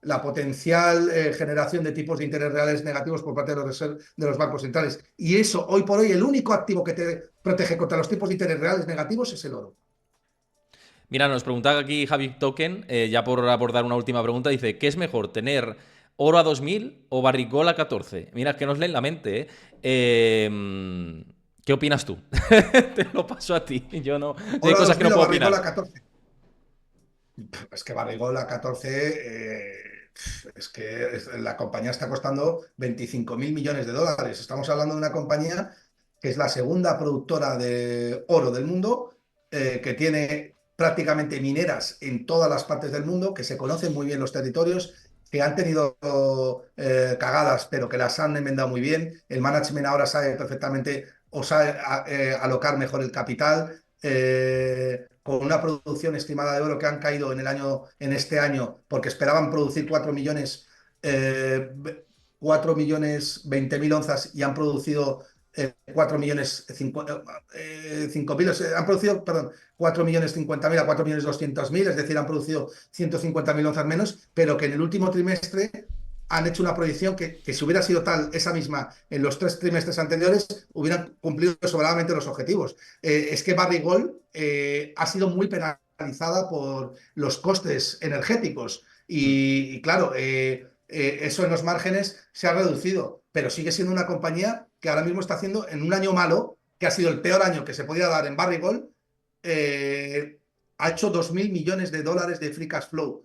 la potencial generación de tipos de interés reales negativos por parte de los bancos centrales. Y eso, hoy por hoy, el único activo que te protege contra los tipos de interés reales negativos es el oro. Mira, nos preguntaba aquí Javi Token, ya por abordar una última pregunta, dice, ¿qué es mejor, tener oro a 2000 o barrigol a 14? Mira, es que nos leen la mente, ¿eh? ¿Qué opinas tú? Te lo paso a ti. Yo no. Yo hay Oro a cosas que no 2000 o puedo barrigol a opinar. 14. Es que barrigol a 14, es que la compañía está costando 25.000 millones de dólares. Estamos hablando de una compañía que es la segunda productora de oro del mundo, que tiene prácticamente mineras en todas las partes del mundo, que se conocen muy bien los territorios, que han tenido cagadas, pero que las han enmendado muy bien. El management ahora sabe perfectamente o sabe alocar mejor el capital. Con una producción estimada de oro que han caído en este año, porque esperaban producir 4 millones, 4 millones 20.000 onzas y han producido 4 millones 5.000, han producido, perdón, 4 millones 50.000 a 4 millones 200.000, es decir, han producido 150.000 onzas menos, pero que en el último trimestre han hecho una proyección que si hubiera sido tal esa misma en los 3 trimestres anteriores, hubieran cumplido sobradamente los objetivos. Es que Barrick ha sido muy penalizada por los costes energéticos y claro, eso en los márgenes se ha reducido, pero sigue siendo una compañía que ahora mismo está haciendo en un año malo, que ha sido el peor año que se podía dar en Barrick ha hecho 2.000 millones de dólares de free cash flow.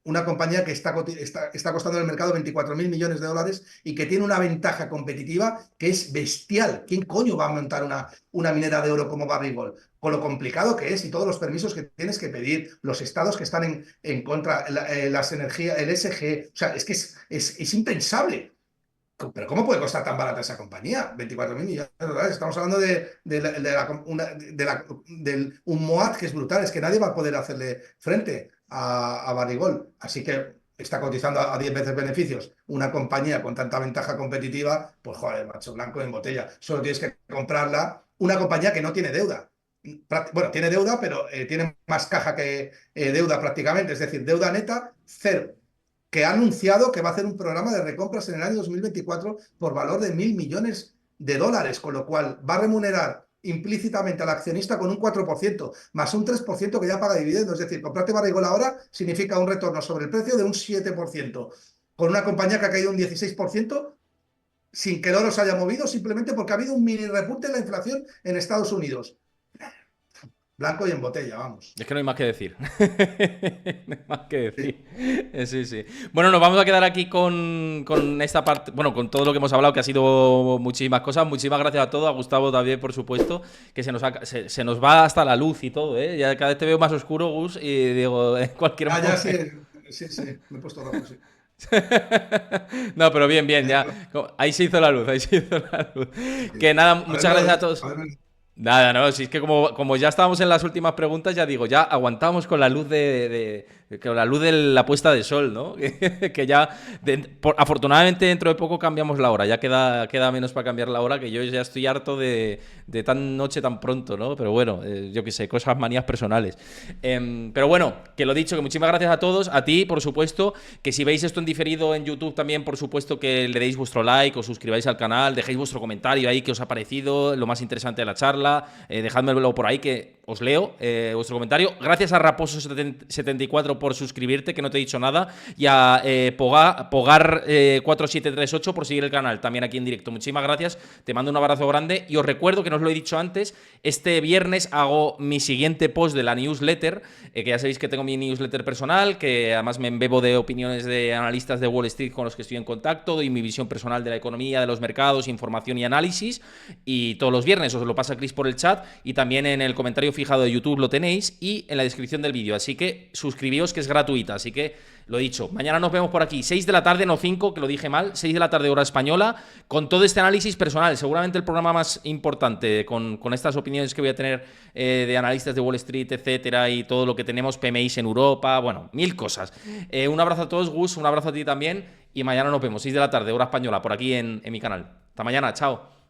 Una compañía que está costando en el mercado 24.000 millones de dólares y que tiene una ventaja competitiva que es bestial. ¿Quién coño va a montar una minera de oro como Barrick Gold? Con lo complicado que es y todos los permisos que tienes que pedir, los estados que están en contra, las energías, el SG, o sea, es que es impensable. Pero ¿cómo puede costar tan barata esa compañía? 24.000 millones de dólares. Estamos hablando del un MOAT que es brutal. Es que nadie va a poder hacerle frente a Barrick Gold. Así que está cotizando a 10 veces beneficios. Una compañía con tanta ventaja competitiva, pues joder, macho, blanco en botella. Solo tienes que comprarla. Una compañía que no tiene deuda. Bueno, tiene deuda, pero tiene más caja que deuda prácticamente. Es decir, deuda neta, cero, que ha anunciado que va a hacer un programa de recompras en el año 2024 por valor de 1.000 millones de dólares, con lo cual va a remunerar implícitamente al accionista con un 4%, más un 3% que ya paga dividendos. Es decir, comprarte Barrick Gold ahora significa un retorno sobre el precio de un 7%, con una compañía que ha caído un 16%, sin que el oro se haya movido, simplemente porque ha habido un mini repunte en la inflación en Estados Unidos. Blanco y en botella, vamos. Es que no hay más que decir. No hay más que decir. Sí, sí. Bueno, nos vamos a quedar aquí con esta parte, bueno, con todo lo que hemos hablado, que ha sido muchísimas cosas. Muchísimas gracias a todos, a Gustavo también, por supuesto, que se nos va hasta la luz y todo, ¿eh? Ya cada vez te veo más oscuro, Gus, y digo, en cualquier Ah, ya momento. sí, me he puesto rojo, sí. No, pero bien, bien, ya. Ahí se hizo la luz, ahí se hizo la luz. Que nada, muchas gracias a todos. Nada, no, si es que como ya estábamos en las últimas preguntas, ya digo, ya aguantamos con la luz con la luz de la puesta de sol, ¿no? Que ya, afortunadamente dentro de poco cambiamos la hora, ya queda menos para cambiar la hora, que yo ya estoy harto de tan noche tan pronto, ¿no? Pero bueno, yo qué sé, cosas, manías personales. Pero bueno, que lo dicho, que muchísimas gracias a todos, a ti, por supuesto, que si veis esto en diferido en YouTube también, por supuesto, que le deis vuestro like, os suscribáis al canal, dejéis vuestro comentario ahí, que os ha parecido, lo más interesante de la charla. Dejádmelo por ahí que os leo vuestro comentario. Gracias a Raposo74 por suscribirte, que no te he dicho nada, y a Pogar4738 por seguir el canal también aquí en directo. Muchísimas gracias, te mando un abrazo grande y os recuerdo que no os lo he dicho antes, este viernes hago mi siguiente post de la newsletter, que ya sabéis que tengo mi newsletter personal, que además me embebo de opiniones de analistas de Wall Street con los que estoy en contacto, doy mi visión personal de la economía, de los mercados, información y análisis, y todos los viernes os lo pasa Chris por el chat y también en el comentario fijado de YouTube lo tenéis y en la descripción del vídeo, así que suscribíos, que es gratuita. Así que lo dicho, mañana nos vemos por aquí, 6 de la tarde, no 5, que lo dije mal, 6 de la tarde hora española, con todo este análisis personal, seguramente el programa más importante, con estas opiniones que voy a tener de analistas de Wall Street, etcétera, y todo lo que tenemos, PMIs en Europa, bueno, mil cosas. Un abrazo a todos, Gus, un abrazo a ti también, y mañana nos vemos, 6 de la tarde hora española, por aquí en mi canal. Hasta mañana, chao.